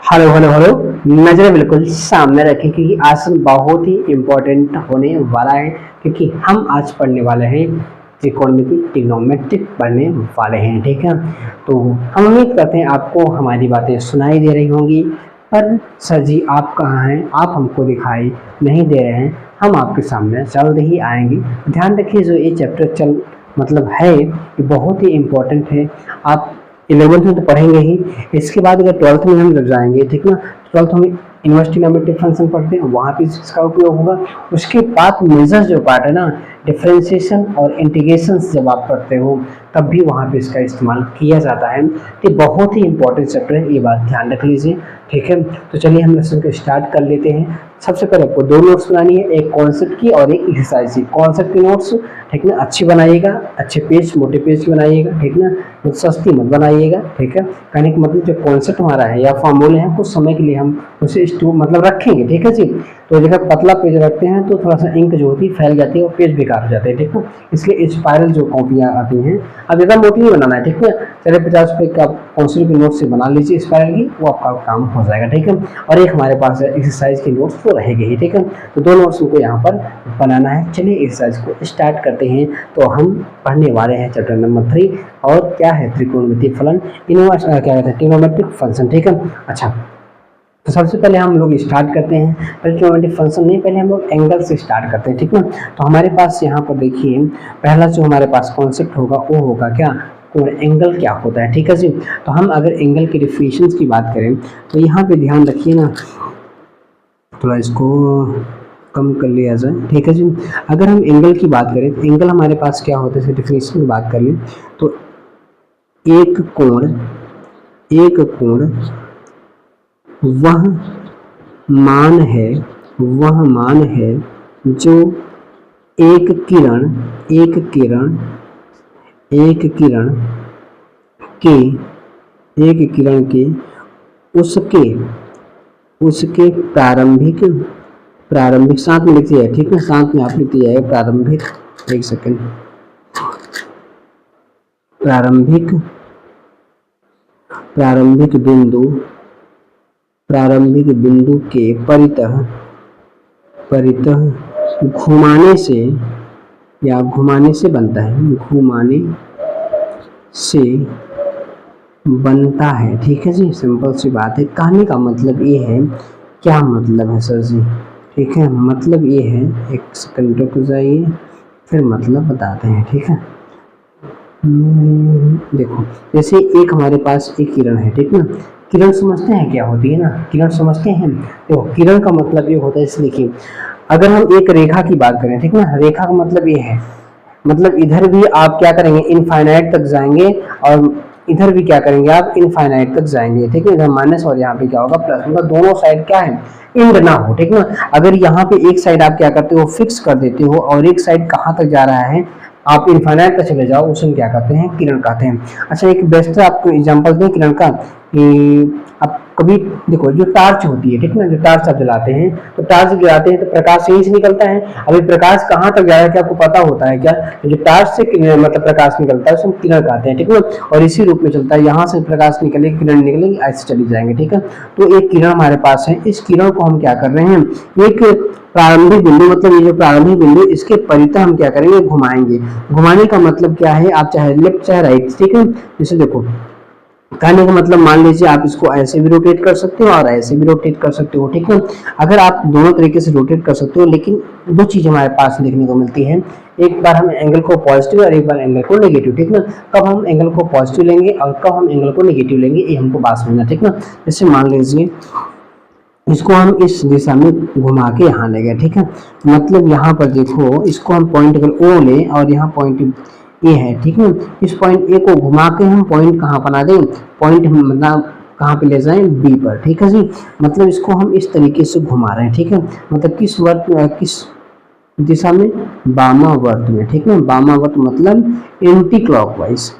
Hello hello hello, नजर बिल्कुल सामने रखें क्योंकि आज बहुत ही इम्पोर्टेंट होने वाला है। क्योंकि हम आज पढ़ने वाले हैं त्रिकोणमिति, ट्रिग्नोमेट्रिक पढ़ने वाले हैं। ठीक है, तो हम उम्मीद करते हैं आपको हमारी बातें सुनाई दे रही होंगी। पर सर जी आप कहाँ हैं? आप हमको दिखाई नहीं दे रहे हैं। हम आपके सामने जल्द ही आएंगे। ध्यान रखिए, जो ये चैप्टर मतलब है ये बहुत ही इम्पोर्टेंट है। आप 11th में तो पढ़ेंगे ही, इसके बाद अगर 12th में हम जब जाएंगे, ठीक ना, 12th में इनवर्स ट्रिग्नोमेट्रिक फंक्शन पढ़ते हैं, वहाँ पे इसका उपयोग होगा। उसके बाद मेजर जो पार्ट है ना, डिफरेंशिएशन और इंटीग्रेशन जब आप पढ़ते हो तब भी वहाँ पे इसका इस्तेमाल किया जाता है। तो बहुत ही इंपॉर्टेंट चैप्टर है, ये बात ध्यान रख लीजिए। ठीक है, तो चलिए हम लेसन को स्टार्ट कर लेते हैं। सबसे पहले आपको दो नोट्स बनानी है, एक कॉन्सेप्ट की और एक एक्सरसाइज की। कॉन्सेप्ट की नोट्स ठीक ना अच्छी बनाइएगा, अच्छे पेज, मोटे पेज की बनाइएगा। ठीक ना, तो सस्ती मत बनाइएगा। ठीक है, कहने का मतलब जो कॉन्सेप्ट हमारा है या फॉर्मूले हैं कुछ समय के लिए हम उसे मतलब रखेंगे। ठीक है जी, तो जगह पतला पेज रखते हैं तो थोड़ा सा इंक जो होती है फैल जाती है और पेज बेकार हो जाते हैं। ठीक है, इसलिए स्पाइरल जो कॉपियाँ आती हैं, अब ज़्यादा मोटी नहीं बनाना है। ठीक है, चलिए 50 रुपये का कॉन्सेप्ट की नोट से बना लीजिए स्पाइरल की, वो आपका काम हो जाएगा। ठीक है, और एक हमारे पास एक्सरसाइज की नोट्स तो रहेगी ही। ठीक है, तो दो नोट्स को यहाँ पर बनाना है। चलिए एक्सरसाइज को स्टार्ट करते हैं। तो हम पढ़ने वाले हैं चैप्टर नंबर 3 और क्या है त्रिकोणमितीय फलन, इनवर्स क्या कहते हैं, ट्रिग्नोमेट्रिक फंक्शन। ठीक है, अच्छा तो सबसे पहले हम लोग स्टार्ट करते हैं, पहले ट्रिग्नोमेट्रिक फंक्शन नहीं, पहले हम लोग एंगल से स्टार्ट करते हैं। ठीक है, तो हमारे पास यहाँ पर देखिए पहला जो हमारे पास कॉन्सेप्ट होगा वो होगा क्या, कोण एंगल क्या होता है। ठीक है जी, तो हम अगर एंगल की डेफिनेशंस की बात करें तो यहाँ पे ध्यान रखिए ना, थोड़ा इसको कम कर लिया जाए। ठीक है जी, अगर हम एंगल की बात करें तो एंगल हमारे पास क्या होता है, इसकी डेफिनेशन की बात कर लें तो एक कोण वह मान है जो एक किरण के उसके प्रारंभिक साथ में लिख दिया है। ठीक है, साथ में आप लिख दिया है प्रारंभिक, एक सेकंड, प्रारंभिक बिंदु के परितः घुमाने से बनता है। ठीक है जी, सिंपल सी बात है। कहने का मतलब ये है, क्या मतलब है सर जी? ठीक है, मतलब ये है, एक सेकंड रुक जाइए फिर मतलब बताते हैं। ठीक है, देखो जैसे एक हमारे पास एक किरण है। ठीक ना, किरण समझते हैं क्या होती है ना, किरण समझते हैं। देखो किरण का मतलब ये होता है, इसे देखिए अगर हम एक रेखा की बात करें, ठीक ना, रेखा का मतलब ये है, मतलब इधर भी आप क्या करेंगे, इनफाइनाइट तक जाएंगे और इधर भी क्या करेंगे, आप इनफाइनाइट तक जाएंगे। ठीक है, इधर माइनस और यहाँ पे क्या होगा प्लस, मतलब दोनों साइड क्या है, इंड ना हो। ठीक ना, अगर यहाँ पे एक साइड आप क्या करते हो, फिक्स कर देते हो और एक साइड कहाँ तक जा रहा है, आप इनफाइनाइट तक चले जाओ, उसे क्या कहते हैं, किरण कहते हैं। अच्छा, एक बेस्ट आपको एग्जांपल दें किरण का, कि आप कभी देखो जो टार्च होती है, ठीक ना, जो टार्च आप जलाते हैं तो टार्च गिराते हैं तो प्रकाश यहीं से निकलता है। अभी प्रकाश कहाँ तक जा रहा है क्या आपको पता होता है क्या? तो जो टार्च से मतलब प्रकाश निकलता है उसे हम किरण कहते हैं। ठीक है, और इसी रूप में चलता है, यहाँ से प्रकाश निकलेगी, किरण निकलेगी, ऐसे चली जाएंगे। ठीक है, तो एक किरण हमारे पास है, इस किरण को हम क्या कर रहे हैं, एक प्रारंभिक बिंदु, मतलब ये जो प्रारंभिक बिंदु, इसके परितः हम क्या करेंगे, घुमाएंगे। घुमाने का मतलब क्या है, आप चाहे लेफ्ट चाहे राइट। ठीक है, जैसे देखो कहने का मतलब मान लीजिए आप इसको ऐसे भी रोटेट कर सकते हो और ऐसे भी रोटेट कर सकते हो। ठीक है, अगर आप दोनों तरीके से रोटेट कर सकते हो, लेकिन दो चीज हमारे पास देखने को मिलती है, एक बार हम एंगल को पॉजिटिव और एक बार एंगल को नेगेटिव। ठीक ना, कब हम एंगल को पॉजिटिव लेंगे और कब हम एंगल को नेगेटिव लेंगे, ये हमको बात समझना। ठीक ना, जैसे मान लीजिए इसको हम इस दिशा में घुमा के यहाँ ले गए। ठीक है, मतलब यहाँ पर देखो, इसको हम पॉइंट अगर ओ लें और यहाँ पॉइंट ए है, ठीक है, इस पॉइंट ए को घुमा के हम पॉइंट कहाँ बना दें, पॉइंट हम मतलब कहाँ पे ले जाएं, बी पर। ठीक है जी, मतलब इसको हम इस तरीके से घुमा रहे हैं। ठीक है, मतलब किस दिशा में, वामावर्त में। ठीक है, वामावर्त मतलब एंटी क्लॉकवाइज,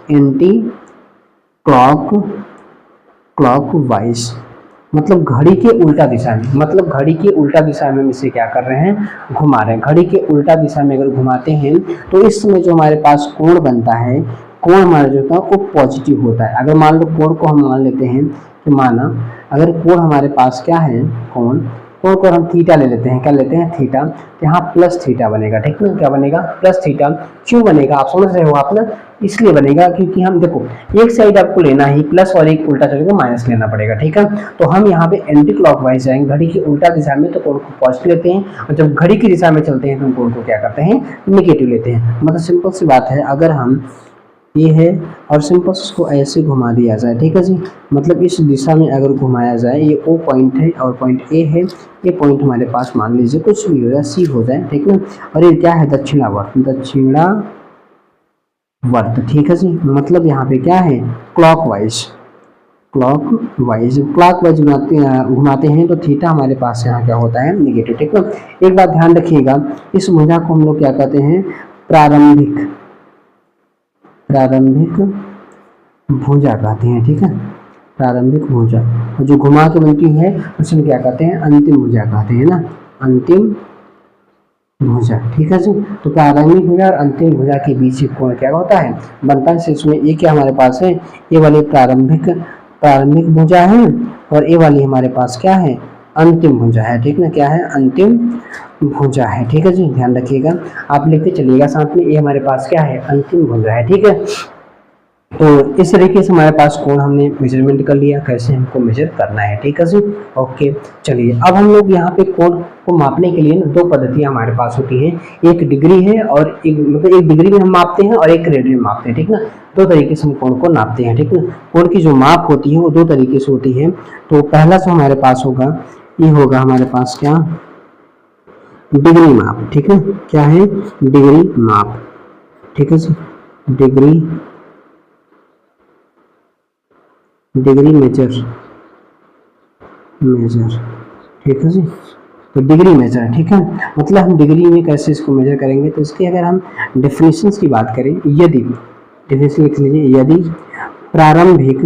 मतलब घड़ी के उल्टा दिशा में, मतलब घड़ी के उल्टा दिशा में हम इसे क्या कर रहे हैं, घुमा रहे हैं। घड़ी के उल्टा दिशा में अगर घुमाते हैं तो इस समय जो हमारे पास कोण बनता है, कोण हमारा जो होता है वो पॉजिटिव होता है। अगर मान लो कोण को हम मान लेते हैं कि माना अगर कोण हमारे पास क्या है, कोण को हम थीटा ले लेते हैं, क्या लेते हैं, थीटा, तो यहाँ प्लस थीटा बनेगा, ठीक ना, क्या बनेगा, प्लस थीटा। क्यों बनेगा आप समझ रहे हो आप ना, इसलिए बनेगा क्योंकि हम देखो एक साइड आपको लेना ही प्लस और एक उल्टा चलेगा माइनस लेना पड़ेगा, ठीक है। तो हम यहाँ पे एंटी क्लॉकवाइज जाएंगे, घड़ी की उल्टा दिशा में, तो कोण को पॉजिटिव लेते हैं, और जब घड़ी की दिशा में चलते हैं तो हम कोण को क्या करते हैं, निगेटिव लेते हैं। मतलब सिंपल सी बात है, अगर हम ये है और सिंपल इसको ऐसे घुमा दिया जाए, ठीक है जी, मतलब इस दिशा में अगर घुमाया जाए, ये ओ पॉइंट है और पॉइंट ए है, ये पॉइंट हमारे पास मान लीजिए कुछ भी हो जाए, सी हो जाए, ठीक ना, और ये क्या है, दक्षिणावर्त, दक्षिणावर्त, ठीक है जी। मतलब यहाँ पे क्या है, क्लॉकवाइज, क्लॉकवाइज घुमाते हैं तो थीटा हमारे पास यहाँ क्या होता है, निगेटिव, ठीक ना। एक बात ध्यान रखिएगा, इस भुजा को हम लोग क्या कहते हैं, प्रारंभिक भुजा कहते हैं, ठीक है, प्रारंभिक भुजा। और जो घुमा के बनती है उसे क्या कहते हैं, अंतिम भुजा कहते हैं ना, अंतिम भुजा, ठीक है जी। तो प्रारंभिक भुजा और अंतिम भुजा के बीच कोण क्या होता है, बनता है। इसमें ये क्या हमारे पास है, ये वाली प्रारंभिक भुजा है और ये वाली हमारे पास क्या है, अंतिम भुजा है, ठीक ना, क्या है, अंतिम भुजा है, ठीक है जी। ध्यान रखिएगा, आप लिखते चलिएगा साथ में, ये हमारे पास क्या है, अंतिम भुजा है, ठीक है। तो इस तरीके से हमारे पास कोण हमने मेजरमेंट कर लिया, कैसे हमको मेजर करना है, ठीक है जी। ओके, चलिए अब हम लोग यहाँ पे कोण को मापने के लिए ना दो पद्धतियाँ हमारे पास होती हैं, एक डिग्री है और एक मतलब एक डिग्री में हम मापते हैं और एक रेडियन में मापते हैं, ठीक ना। दो तरीके से हम कोण को नापते हैं, ठीक ना। कोण की जो माप होती है वो दो तरीके से होती है। तो पहला जो हमारे पास होगा, ये होगा हमारे पास क्या, डिग्री माप, ठीक है, क्या है, डिग्री माप, ठीक है जी, डिग्री मेजर, ठीक है जी। तो डिग्री मेजर, ठीक है, मतलब हम डिग्री में कैसे इसको मेजर करेंगे, तो इसके अगर हम डेफिनेशंस की बात करें, यदि डेफिनेशन लिख लीजिए, यदि प्रारंभिक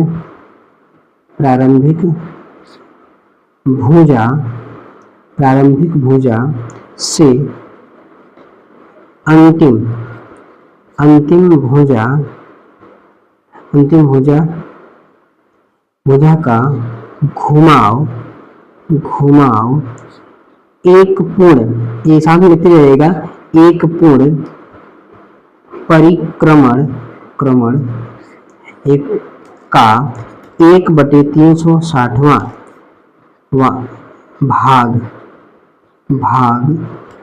भुजा से अंतिम भुजा का घुमाव एक पूर्ण, ये साथ में लिखते रहेगा, एक पूर्ण परिक्रमण एक का 1/360वां भाग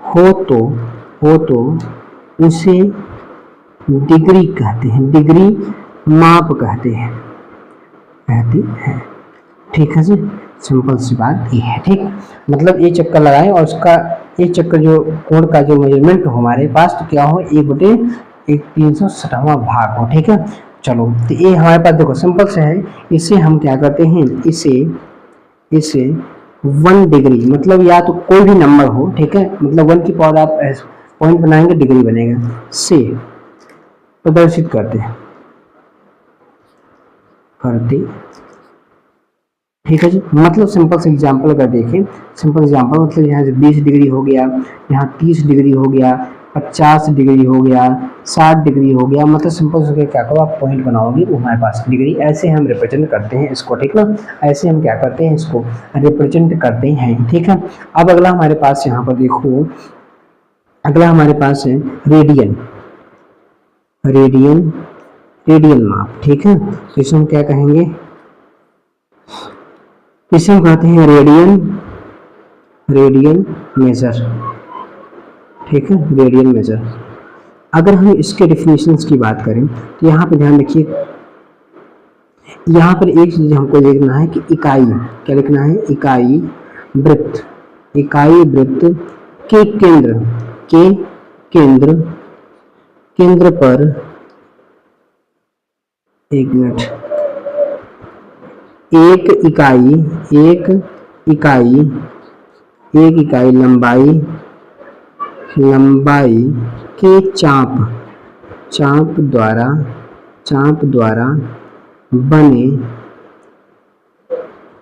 हो तो उसे डिग्री कहते हैं, डिग्री माप कहते हैं, ठीक है जी। सिंपल सी बात ये है, ठीक, मतलब ये चक्कर लगाएं और उसका ये चक्कर जो कोण का जो मेजरमेंट हो हमारे पास, तो क्या हो, 1/360वां भाग हो, ठीक है। चलो, तो ये हमारे पास देखो सिंपल से है, इसे हम क्या करते हैं, इसे 1 डिग्री, मतलब या तो कोई भी नंबर हो, ठीक है, मतलब 1 की पावर आप पॉइंट बनाएंगे, डिग्री बनेगा, से प्रदर्शित करते, ठीक है जी। मतलब सिंपल से एग्जांपल अगर देखें, सिंपल एग्जांपल मतलब यहाँ से 20 डिग्री हो गया, यहाँ 30 डिग्री हो गया, 50 डिग्री हो गया, 60 डिग्री हो गया, मतलब सिंपल से क्या करो आप पॉइंट बनाओगे, वो हमारे पास डिग्री, ऐसे हम रिप्रेजेंट करते हैं इसको, ठीक ना, ऐसे हम क्या करते हैं, इसको रिप्रेजेंट करते हैं, ठीक है। अब अगला हमारे पास यहाँ पर देखो, अगला हमारे पास है रेडियन माप, ठीक है। तो इसे हम क्या कहेंगे, इसे हम कहते हैं रेडियन मेजर, ठीक है, रेडियन मेजर। अगर हम इसके डेफिनेशंस की बात करें तो यहाँ पे ध्यान रखिए, यहाँ पर एक चीज हमको देखना है कि इकाई, क्या लिखना है, इकाई वृत्त के केंद्र पर, एक मिनट, एक इकाई लंबाई के चाप द्वारा बने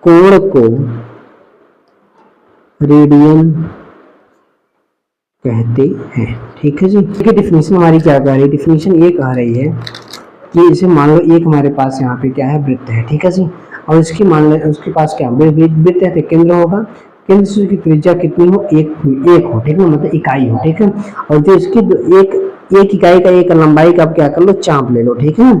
कोण को रेडियन कहते हैं, ठीक है जी। देखिए डेफिनेशन हमारी क्या कह रही है, डेफिनेशन ये कह रही है कि इसे मान लो एक हमारे पास यहाँ पे क्या है, वृत्त है, ठीक है जी, और इसकी मान लो उसके पास क्या वृत्त है, तो केंद्र होगा, केंद्र से उसकी त्रिज्या कितनी हो, एक हो, ठीक है, मतलब इकाई हो, ठीक है, और जो इसकी एक इकाई का एक लंबाई का आप क्या कर लो, चाप ले लो, ठीक है,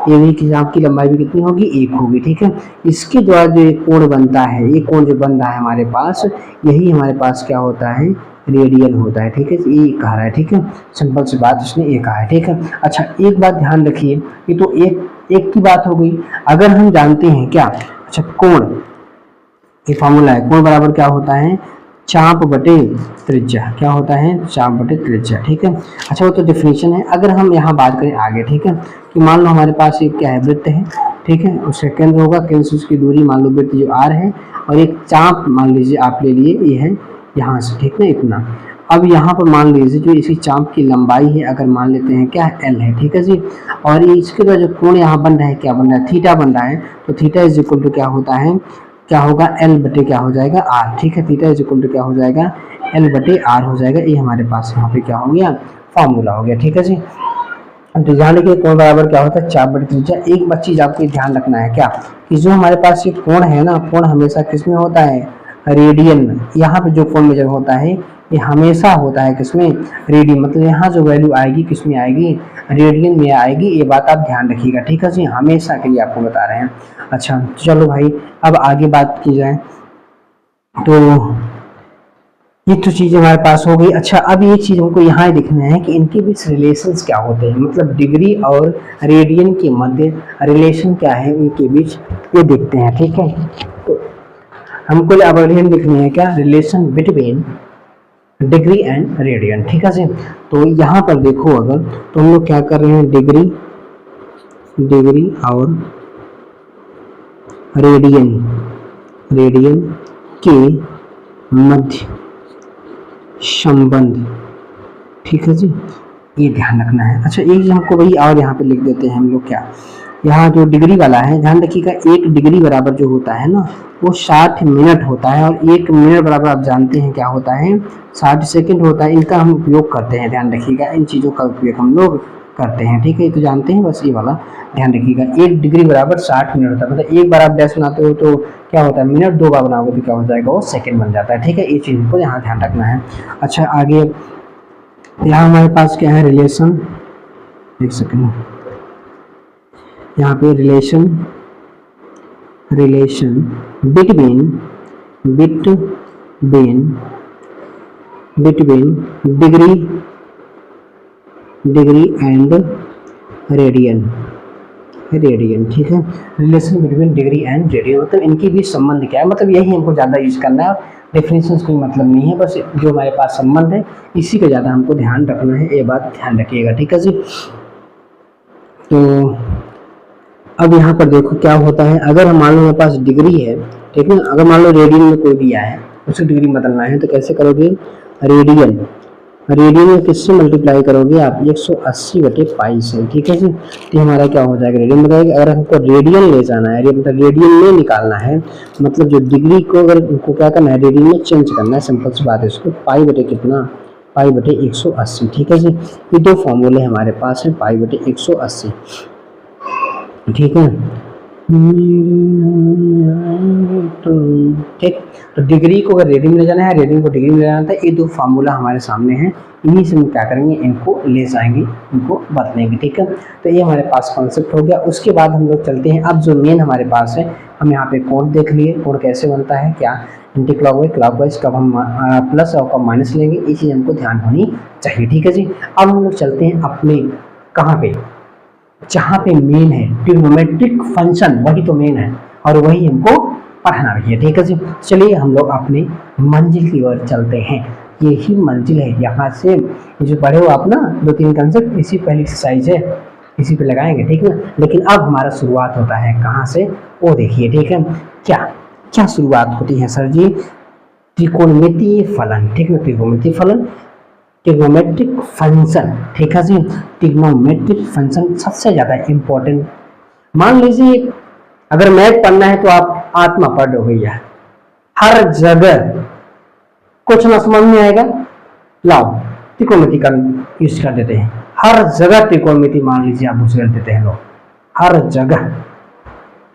ये की चाप की लंबाई भी कितनी होगी, एक होगी, ठीक है। इसके द्वारा जो एक कोण बनता है, ये कोण जो बन रहा है हमारे पास, यही हमारे पास क्या होता है, रेडियन होता है, ठीक है, ये कह रहा है, ठीक है, सिंपल सी बात इसने ये कहा है, ठीक है। अच्छा एक बात ध्यान रखिए, ये तो एक की बात हो गई। अगर हम जानते हैं क्या, अच्छा कोण, ये फॉर्मूला है, कोण बराबर क्या होता है, चाप बटे त्रिज्या, क्या होता है, चाप बटे त्रिज्या, ठीक है। अच्छा वो तो डिफिनेशन है। अगर हम यहाँ बात करें आगे, ठीक है, कि मान लो हमारे पास एक क्या है, वृत्त है, ठीक है, उसका केंद्र होगा, केंद्र से उसकी दूरी मान लो वृत्त जो आर है, और एक चाप मान लीजिए आप ले लिए, ये है यहाँ से, ठीक है, इतना। अब यहाँ पर मान लीजिए जो इसी चाप की लंबाई है, अगर मान लेते हैं क्या एल है, ठीक है जी, और इसके द्वारा जो कोण यहाँ बन रहा है, क्या बन रहा है, थीटा बन रहा है, तो थीटा इज इक्वल टू क्या होता है, क्या होगा, एल बटे क्या हो जाएगा, आर, ठीक है, थीटा इज इक्वल टू क्या हो जाएगा, एल बटे आर हो जाएगा। ये हमारे पास यहाँ पे क्या हो गया, फॉर्मूला हो गया, ठीक है जी। तो ध्यान रखिए कोण बराबर क्या होता है, चाप बटे त्रिज्या। एक बात चीज आपको ध्यान रखना है क्या, कि जो हमारे पास ये कोण है ना, कोण हमेशा किसमें होता है, रेडियन में। यहाँ पे जो कोण मेजर होता है ये हमेशा होता है किसमें, रेडियन, मतलब यहाँ जो वैल्यू आएगी किसमें आएगी, रेडियन में आएगी। ये बात आप ध्यान रखिएगा, ठीक है जी, हमेशा के लिए आपको बता रहे हैं। अच्छा चलो भाई अब आगे बात की जाए, तो ये तो चीज़ हमारे पास हो गई। अच्छा अब ये चीज़ हमको यहाँ देखना है कि इनके बीच रिलेशंस क्या होते हैं, मतलब डिग्री और रेडियन के मध्य रिलेशन क्या है इनके बीच, ये देखते हैं, ठीक है। तो हमको अब रिलेशन देखनी है क्या, relation between degree and radian, ठीक है जी। तो यहाँ पर देखो अगर, तो हम लोग क्या कर रहे हैं, डिग्री और रेडियन के मध्य संबंध, ठीक है जी, ये ध्यान रखना है। अच्छा एक हमको वही और यहाँ पे लिख देते हैं हम लोग, क्या यहाँ जो डिग्री वाला है, ध्यान रखिएगा, एक डिग्री बराबर जो होता है ना वो 60 मिनट होता है, और एक मिनट बराबर आप जानते हैं क्या होता है, 60 सेकंड होता है। इनका हम उपयोग करते हैं, ध्यान रखिएगा, इन चीज़ों का उपयोग हम लोग करते हैं, ठीक है, ये तो जानते हैं, बस ये वाला ध्यान रखिएगा। एक डिग्री बराबर 60 मिनट होता है, मतलब एक बार आप डैश बनाते हो तो क्या होता है मिनट, दो बार बनाओगे तो क्या हो जाएगा, वो सेकंड बन जाता है, ठीक है, ये चीज़ को यहाँ ध्यान रखना है। अच्छा आगे यहाँ हमारे पास क्या है, रिलेशन, एक सेकंड, यहाँ पे relation between degree and radian, ठीक है, relation between degree and radian, मतलब इनके बीच संबंध क्या है, मतलब यही हमको ज़्यादा यूज करना है, डेफिनेशन कोई मतलब नहीं है, बस जो हमारे पास संबंध है इसी का ज़्यादा हमको ध्यान रखना है, ये बात ध्यान रखिएगा, ठीक है जी। तो अब यहाँ पर देखो क्या होता है, अगर हम मान लो हमारे पास डिग्री है, ठीक है, अगर मान लो रेडियन में कोई दिया है उसकी डिग्री बदलना है तो कैसे करोगे, रेडियन में किससे मल्टीप्लाई करोगे आप, 180 बटे पाई से, ठीक है जी। तो हमारा क्या हो जाएगा, रेडियन बताएगा। अगर हमको रेडियन ले जाना है, मतलब रेडियन में निकालना है, मतलब जो डिग्री को अगर उनको क्या करना है, रेडियन में चेंज करना है, सिंपल सी बात है, इसको पाई बटे कितना, पाई बटे 180, ठीक है जी। ये दो फॉर्मूले हमारे पास है, पाई बटे 180, ठीक है, ठीक। तो डिग्री को अगर रेडियन में ले जाना है, रेडियन को डिग्री में ले जाना था, ये दो फार्मूला हमारे सामने हैं, इन्हीं से हम क्या करेंगे, इनको ले जाएंगे, इनको बदलेंगे, ठीक है। तो ये हमारे पास कॉन्सेप्ट हो गया। उसके बाद हम लोग चलते हैं, अब जो मेन हमारे पास है, हम यहाँ पे कोण देख लिए, कोण कैसे बनता है, क्या एंटी क्लॉकवाइज कब हम प्लस और कब माइनस लेंगे, ये चीज़ हमको ध्यान होनी चाहिए, ठीक है जी। अब हम लोग चलते हैं अपने कहाँ पे, जहाँ पे मेन है ट्रिग्नोमेट्रिक फंक्शन, वही तो मेन है और वही हमको पढ़ना भी है, ठीक है जी। चलिए हम लोग अपने मंजिल की ओर चलते हैं, यही मंजिल है, यहाँ से जो पढ़े हो आप ना 2-3 कंसेप्ट, इसी पहली एक्सरसाइज है, इसी पे लगाएंगे, ठीक है। लेकिन अब हमारा शुरुआत होता है कहाँ से, वो देखिए, ठीक है, क्या शुरुआत होती है सर जी, त्रिकोणमितीय फलन, ठीक है, त्रिकोणमितीय फलन, ट्रिग्नोमेट्रिक फंक्शन, ठीक है जी। ट्रिग्नोमेट्रिक फंक्शन सबसे ज़्यादा इम्पोर्टेंट, मान लीजिए अगर मैथ पढ़ना है तो आप आत्मा पढ़ लो भैया, हर जगह कुछ ना समझ में आएगा, लाओ त्रिकोणमिति का यूज कर देते हैं, हर जगह त्रिकोणमिति मान लीजिए आप उसे कर देते हैं लोग, हर जगह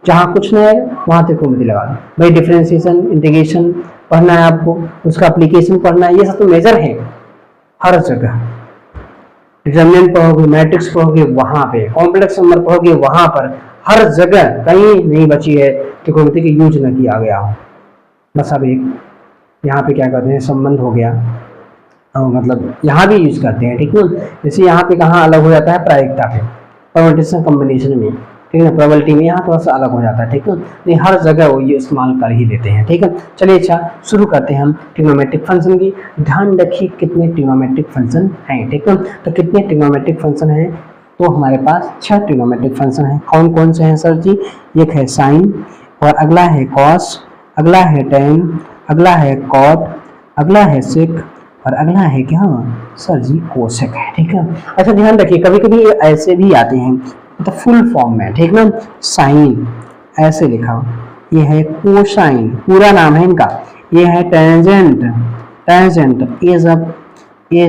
जहाँ कुछ नहीं है वहाँ त्रिकोणमिति लगा दो भाई। डिफरेंशिएशन, इंटीग्रेशन पढ़ना है आपको, उसका एप्लीकेशन पढ़ना है, ये सब तो मेजर है हर जगह। डिटरमिनेंट पढ़ोगे, मैट्रिक्स पढ़ोगे वहां पे, कॉम्प्लेक्स नंबर पढ़ोगे वहां पर, हर जगह कहीं नहीं बची है त्रिकोणमिति की यूज न किया गया हो। बस अब एक यहाँ पे क्या करते हैं, संबंध हो गया, मतलब यहाँ भी यूज करते हैं, ठीक है। जैसे यहाँ पे कहाँ अलग हो जाता है, प्रायिकता पे, परम्यूटेशन कॉम्बिनेशन में, ठीक है, प्रोबेबिलिटी में यहाँ थोड़ा सा अलग हो जाता है, ठीक है। नहीं हर जगह वो ये इस्तेमाल कर ही लेते हैं, ठीक है। चलिए अच्छा शुरू करते हैं हम ट्रिग्नोमेट्रिक फंक्शन की। ध्यान रखिए कितने ट्रिग्नोमेट्रिक फंक्शन हैं, ठीक है। तो कितने ट्रिग्नोमेट्रिक फंक्शन हैं, तो हमारे पास 6 ट्रिग्नोमेट्रिक फंक्शन हैं। कौन कौन से हैं सर जी? एक है साइन, और अगला है कॉस, अगला है टेन, अगला है कॉट, अगला है सेक, और अगला है क्या सर जी? कोसेक है, ठीक है। अच्छा ध्यान रखिए कभी कभी ऐसे भी आते हैं मतलब फुल फॉर्म में, ठीक ना, साइन ऐसे लिखा, ये है कोसाइन, पूरा नाम है इनका, ये है टेंजेंट, टेंजेंट ये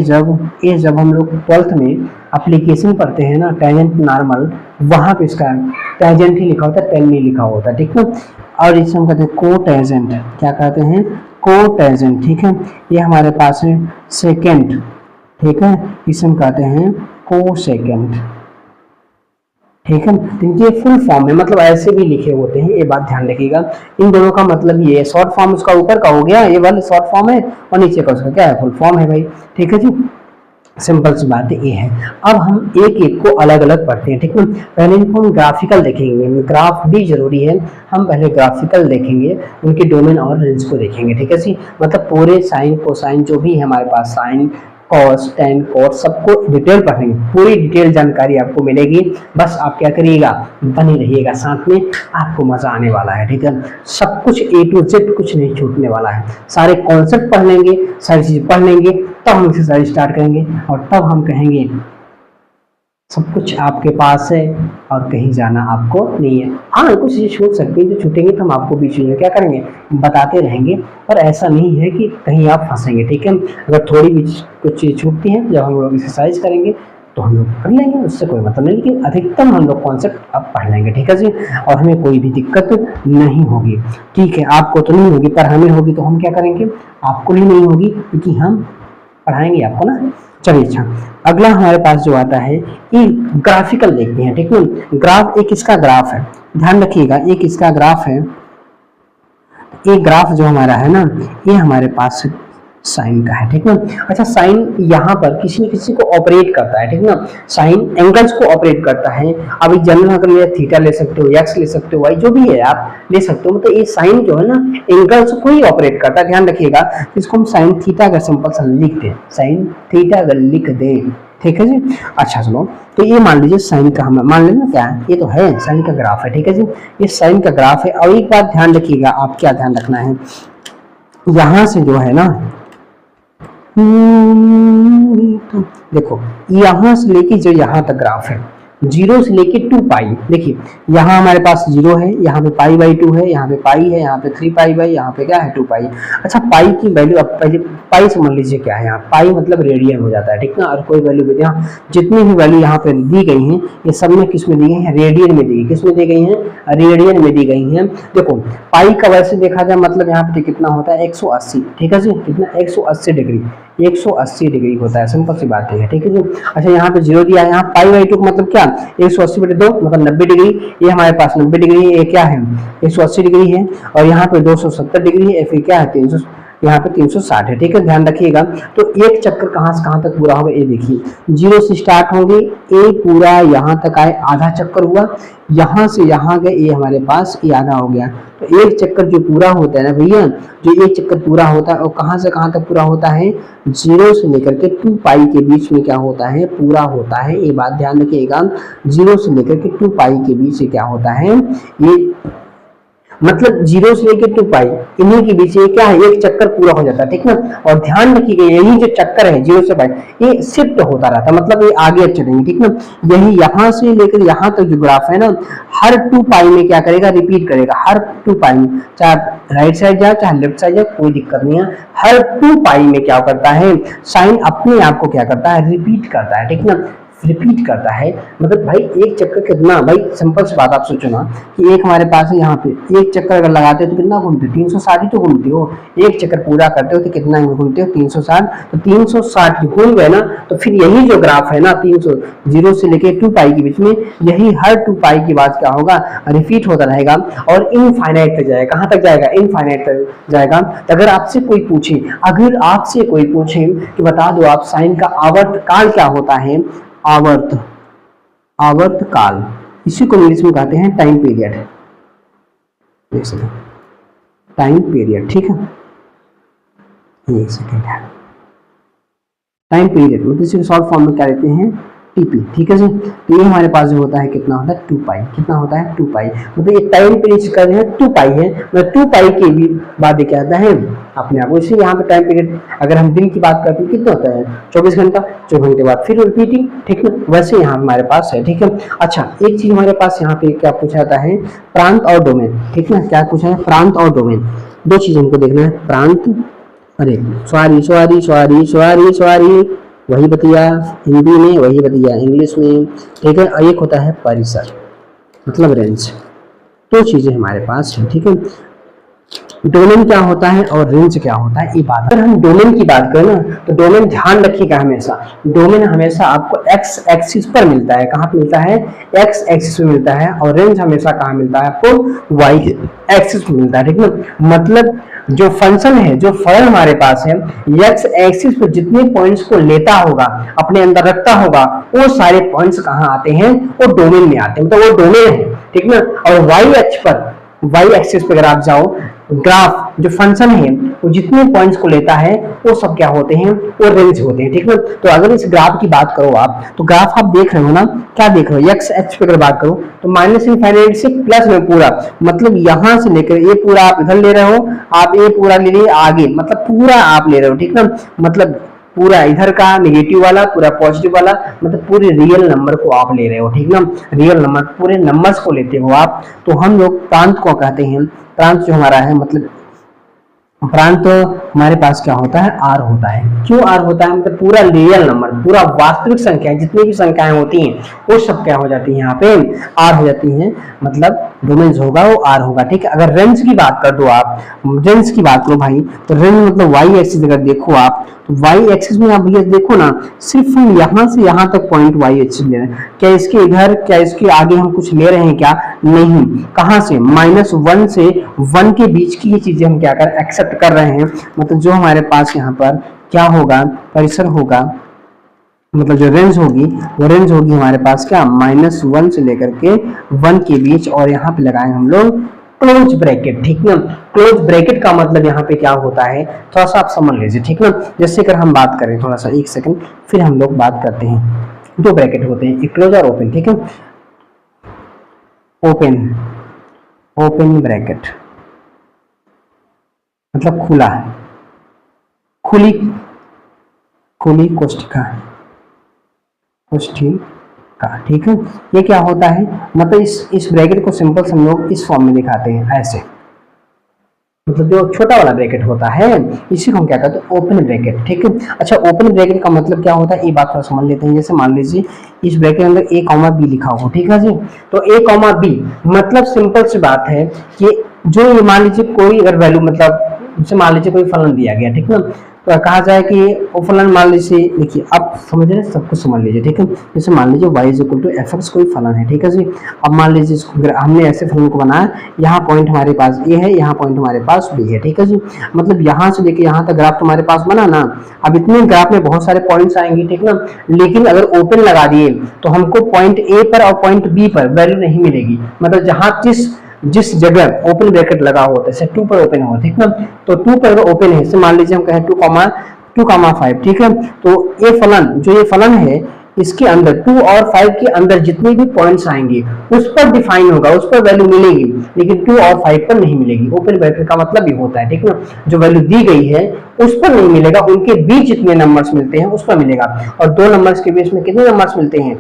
जब हम लोग 12th में एप्लीकेशन पढ़ते हैं ना, टेंजेंट नॉर्मल, वहां पे इसका टेंजेंट ही लिखा होता है, टेन नहीं लिखा होता, ठीक ना। और इसे हम कहते हैं कोटेंजेंट, क्या कहते हैं? कोटेंजेंट, ठीक है। ये हमारे पास है सेकेंड, ठीक है, इसे हम कहते हैं कोसेकेंट, ठीक है। इनके फुल फॉर्म में मतलब ऐसे भी लिखे होते हैं, ये बात ध्यान रखिएगा। इन दोनों का मतलब ये है, शॉर्ट फॉर्म उसका ऊपर का हो गया, ये वाला शॉर्ट फॉर्म है, और नीचे का उसका क्या है? फुल फॉर्म है भाई, ठीक है जी। सिंपल सी बात ये है। अब हम एक एक को अलग अलग पढ़ते हैं, ठीक है। पहले इनको हम ग्राफिकल देखेंगे, ग्राफ भी जरूरी है, हम पहले ग्राफिकल देखेंगे, उनके डोमेन और रेंज को देखेंगे, ठीक है जी। मतलब पूरे साइन कोसाइन जो भी है हमारे पास, साइन कॉस टेन कॉट सबको डिटेल पढ़ेंगे, पूरी डिटेल जानकारी आपको मिलेगी। बस आप क्या करिएगा, बने रहिएगा साथ में, आपको मजा आने वाला है, ठीक है। सब कुछ A to Z कुछ नहीं छूटने वाला है, सारे कॉन्सेप्ट पढ़ लेंगे, सारी चीज पढ़ लेंगे, तब हम एक्सरसाइज स्टार्ट करेंगे, और तब हम कहेंगे सब कुछ आपके पास है और कहीं जाना आपको नहीं है। हाँ कुछ चीज़ छूट सकती है, जो छूटेंगे तो हम आपको बीच में क्या करेंगे, बताते रहेंगे, पर ऐसा नहीं है कि कहीं आप फंसेंगे, ठीक है। अगर थोड़ी भी कुछ चीज़ छूटती है, जब हम लोग एक्सरसाइज करेंगे तो हम लोग कर लेंगे, उससे कोई मतलब नहीं, लेकिन अधिकतम हम लोग कॉन्सेप्ट अब पढ़ लेंगे, ठीक है जी। और हमें कोई भी दिक्कत नहीं होगी, ठीक है। आपको तो नहीं होगी, पर हमें होगी, तो हम क्या करेंगे, आपको ही नहीं होगी, क्योंकि हम पढ़ाएंगे आपको ना। चलिए अच्छा, अगला हमारे पास जो आता है ये ग्राफिकल देखते हैं, ठीक है। ग्राफ, एक इसका ग्राफ है, ध्यान रखिएगा, एक इसका ग्राफ है। एक ग्राफ जो हमारा है ना, ये हमारे पास साइन का है, ठीक ना। अच्छा साइन यहाँ पर किसी न किसी को ऑपरेट करता है, ठीक ना। साइन एंगल्स को ऑपरेट करता है। अब एक जनरल अगर ले थीटा ले सकते हो, एक्स ले सकते हो, वाई जो भी है आप ले सकते हो, मतलब ये साइन जो है ना एंगल्स को ही ऑपरेट करता है। ध्यान रखिएगा, इसको हम साइन थीटा अगर सिंपल सा लिख दें, साइन थीटा अगर लिख दें, ठीक है जी। अच्छा सुनो, तो ये मान लीजिए साइन का, हम मान लेना क्या है, ये तो है साइन का ग्राफ है, ठीक है जी। ये साइन का ग्राफ है। और एक बात ध्यान रखिएगा, आप क्या ध्यान रखना है, यहां से जो है ना, तो देखो यहां से लेके जो यहां तक ग्राफ है, 0 से लेके 2 पाई, देखिए यहाँ हमारे पास 0 है, यहाँ पे पाई बाई 2 है, यहाँ पे पाई है, यहाँ पे 3 पाई बाई, यहाँ पे क्या है 2 पाई। अच्छा पाई की वैल्यू अब पाई समझ लीजिए क्या है, यहाँ पाई मतलब रेडियन हो जाता है, ठीक ना। और कोई वैल्यू यहाँ जितनी भी वैल्यू यहाँ पे दी गई है, ये सब में किस में दी गई है, रेडियन में दी गई, किस में दी गई है, रेडियन में दी गई है। देखो पाई का वैसे देखा जाए मतलब यहाँ पे कितना होता है 180, ठीक है जी, कितना 180 डिग्री, 180 डिग्री होता है, सिंपल सी बात है, ठीक है जी। अच्छा यहाँ पे 0 दिया है, यहाँ पाई बाई 2 मतलब क्या 180 बटे 2 मतलब 90 डिग्री, ये हमारे पास 90 डिग्री है, ये क्या है 180 डिग्री है, और यहाँ पे 270 डिग्री है, फिर क्या है 300, यहाँ पे 360 है, ठीक है। ध्यान रखिएगा। तो एक चक्कर कहाँ से कहाँ तक पूरा होगा, ये देखिए 0 से स्टार्ट होंगे, ए पूरा यहाँ तक आए, आधा चक्कर हुआ, यहाँ से यहाँ गए, ये हमारे पास ये आधा हो गया। तो एक चक्कर जो पूरा होता है ना भैया, जो एक चक्कर पूरा होता है, और कहाँ से कहाँ तक पूरा होता है, 0 से लेकर के 2 पाई के बीच में क्या होता है, पूरा होता है। ये बात ध्यान रखिएगा, 0 से लेकर के 2 पाई के बीच में क्या होता है, ये मतलब 0 से लेकर 2 पाई इन्हीं के बीच ये क्या है, एक चक्कर पूरा हो जाता है, ठीक ना। और ध्यान रखिएगा यही जो चक्कर है 0 से पाई, ये शिफ्ट होता रहता है, मतलब ये आगे चलेंगे, ठीक ना। यही यहाँ से लेकर यहाँ तक जो ग्राफ है ना, हर 2 पाई में क्या करेगा, रिपीट करेगा, हर 2 पाई में, चाहे राइट साइड जाए चाहे लेफ्ट साइड जाए, कोई दिक्कत नहीं है। हर 2 पाई में क्या करता है, साइन अपने आप को क्या करता है, रिपीट करता है, ठीक ना। रिपीट करता है। मतलब भाई एक चक्कर कितना, भाई सिंपल सी बात आप सोचो ना कि एक हमारे पास है यहाँ पे, एक चक्कर अगर लगाते हो तो कितना घूमते हो, 360 ही तो घूमते हो। एक चक्कर पूरा करते हो तो कितना घूमते हो, 360। तो 360 घूम गए ना, तो फिर यही जो ग्राफ है ना 300 0 से लेके 2 पाई के बीच में, यही हर 2 पाई के बाद क्या होगा, रिपीट होता रहेगा और इनफाइनाइट तक जाएगा। कहाँ तक जाएगा, इनफाइनाइट तक जाएगा। तो अगर आपसे कोई पूछे, अगर आपसे कोई पूछे कि बता दो आप साइन का आवर्त काल क्या होता है, आवर्त काल, इसी को इंग्लिश में कहते हैं टाइम पीरियड। एक सेकंड, टाइम पीरियड, ठीक है, एक सेकंड है, टाइम पीरियड मतलब इसी शॉर्ट फॉर्म में क्या लेते हैं, टीपी, ठीक है जी। तो ये हमारे पास जो होता है कितना होता है, 2 पाई, कितना होता है 2 पाई, मतलब ये टाइम पीरियड कर रहे हैं 2 पाई है, मतलब 2 पाई के भी बाद क्या आता है अपने आप। इसी यहाँ पे टाइम पीरियड अगर हम दिन की बात करते हैं कितना होता है, 24 घंटा, 24 घंटे बाद फिर रिपीटिंग, ठीक है, वैसे यहाँ हमारे पास है, ठीक है। अच्छा, एक चीज हमारे पास यहाँ पे क्या पूछा जाता है, प्रांत और डोमेन, ठीक है, क्या पूछा है, प्रांत और डोमेन, दो चीज हमको देखना है, प्रांत, अरे sorry sorry sorry sorry sorry, वही बतिया हिंदी में, वही बतिया इंग्लिश में, ठीक है। और एक होता है परिसर, मतलब रेंज। दो चीजें हमारे पास है, ठीक है। डोमेन क्या होता है और रेंज क्या होता है, ये बात। अगर हम डोमेन की बात करें ना, तो डोमेन ध्यान रखिएगा हमेशा, डोमेन हमेशा आपको एक्स एक्सिस पर मिलता है। कहाँ पे मिलता है, एक्स एक्सिस पे मिलता है। और रेंज हमेशा कहाँ मिलता है आपको, वाई एक्सिस पे मिलता है, ठीक है। मतलब जो फंक्शन है, जो फलन हमारे पास है, एक्स एक्सिस पर जितने पॉइंट्स को लेता होगा, अपने अंदर रखता होगा, वो सारे पॉइंट्स कहाँ आते हैं, वो डोमेन में आते हैं, मतलब वो डोमेन है, ठीक ना। और वाई अक्ष पर, वाई एक्सिस पे अगर आप जाओ, ग्राफ जो फंक्शन है वो जितने पॉइंट्स को लेता है वो सब क्या होते हैं, वो रेंज होते हैं, ठीक है। तो अगर इस ग्राफ की बात करो आप, तो ग्राफ आप देख रहे हो ना, क्या देख रहे हो, एक्स एक्स पे अगर बात करो तो माइनस इनफाइनाइट से प्लस में पूरा, मतलब यहां से लेकर ये पूरा आप इधर ले रहे हो, आप ये पूरा ले लिए आगे, मतलब पूरा आप ले रहे हो, ठीक ना। मतलब पूरा इधर का नेगेटिव वाला, पूरा पॉजिटिव वाला, मतलब पूरे रियल नंबर को आप ले रहे हो, ठीक ना। रियल नंबर, पूरे नंबर्स को लेते हो आप। तो हम लोग प्रांत को कहते हैं, प्रांत जो हमारा है, मतलब प्रांत तो हमारे पास क्या होता है, आर होता है। क्यों आर होता है, मतलब पूरा रियल नंबर, पूरा वास्तविक संख्या, जितनी भी संख्याएं होती हैं वो सब क्या हो जाती है, यहाँ पे आर हो जाती हैं, मतलब डोमेन्स होगा वो आर होगा, ठीक है। अगर रेंज की बात कर दो आप, रेंज की बात करो भाई, तो रेंज मतलब वाई एक्सिस अगर देखो आप, तो वाई एक्सिस में आप भैया देखो ना, सिर्फ हम यहाँ से यहाँ तक पॉइंट वाई एक्सिस ले रहे हैं। क्या इसके इधर, क्या इसके आगे हम कुछ ले रहे हैं क्या, नहीं। कहाँ से, -1 से 1 के बीच की ये चीजें हम क्या कर एक्सेप्ट कर रहे हैं। मतलब जो हमारे पास यहाँ पर क्या होगा, परिसर होगा, मतलब जो रेंज होगी वो रेंज होगी हमारे पास क्या, -1 से लेकर के 1 के बीच। और यहाँ पे लगाएंगे हम लोग क्लोज ब्रैकेट, ठीक ना। क्लोज ब्रैकेट का मतलब यहाँ पे क्या होता है, थोड़ा सा आप समझ लीजिए, ठीक ना। जैसे अगर हम बात करें, थोड़ा सा एक सेकंड, फिर हम लोग बात करते हैं। दो ब्रैकेट होते हैं, एक क्लोज और ओपन, ठीक है। ओपन, ओपन ब्रैकेट मतलब खुला, खुली, खुली कोष्ठिका, कोष्ठिका, ठीक है। ये क्या होता है, मतलब इस ब्रैकेट को सिंपल से हम लोग इस फॉर्म में दिखाते हैं, ऐसे, मतलब जो छोटा वाला ब्रैकेट होता है इसी को हम क्या कहते हैं, ओपन ब्रैकेट, ठीक है। अच्छा, ओपन ब्रैकेट का मतलब क्या होता है, ये बात थोड़ा समझ लेते हैं। जैसे मान लीजिए इस ब्रैकेट के अंदर a कॉमा बी लिखा हो, ठीक है जी। तो a कॉमा बी मतलब सिंपल सी बात है कि जो ये मान लीजिए कोई अगर वैल्यू, मतलब जैसे मान लीजिए कोई फलन दिया गया, ठीक है, तो कहा जाए कि वो फलन मान लीजिए, देखिए आप समझ रहे हैं, सब कुछ समझ लीजिए, ठीक है। जैसे मान लीजिए y = fx कोई फलन है, ठीक है जी। अब मान लीजिए हमने ऐसे फलन को बनाया, यहाँ पॉइंट हमारे पास a है, यहाँ पॉइंट हमारे पास b है, ठीक है जी। मतलब यहाँ से लेके यहाँ तक ग्राफ तुम्हारे पास बना ना। अब इतने ग्राफ में बहुत सारे पॉइंट्स आएंगे, ठीक ना। लेकिन अगर ओपन लगा दिए तो हमको पॉइंट a पर और पॉइंट b पर वैल्यू नहीं मिलेगी। मतलब जहाँ जिस जगह ओपन ब्रैकेट लगा हुआ है, जैसे 2 पर ओपन हुआ, ठीक ना। तो 2 पर ओपन है, जैसे मान लीजिए हम कहें 2,5, ठीक है। तो ये फलन, जो ये फलन है, इसके अंदर 2 और 5 के अंदर जितने भी पॉइंट्स आएंगे उस पर डिफाइन होगा, उस पर वैल्यू मिलेगी, लेकिन 2 और 5 पर नहीं मिलेगी। ओपन ब्रैकेट का मतलब ये होता है, ठीक ना। जो वैल्यू दी गई है उस पर नहीं मिलेगा, उनके बीच जितने नंबर्स मिलते हैं उस पर मिलेगा। और दो नंबर्स के बीच में कितने नंबर्स मिलते हैं,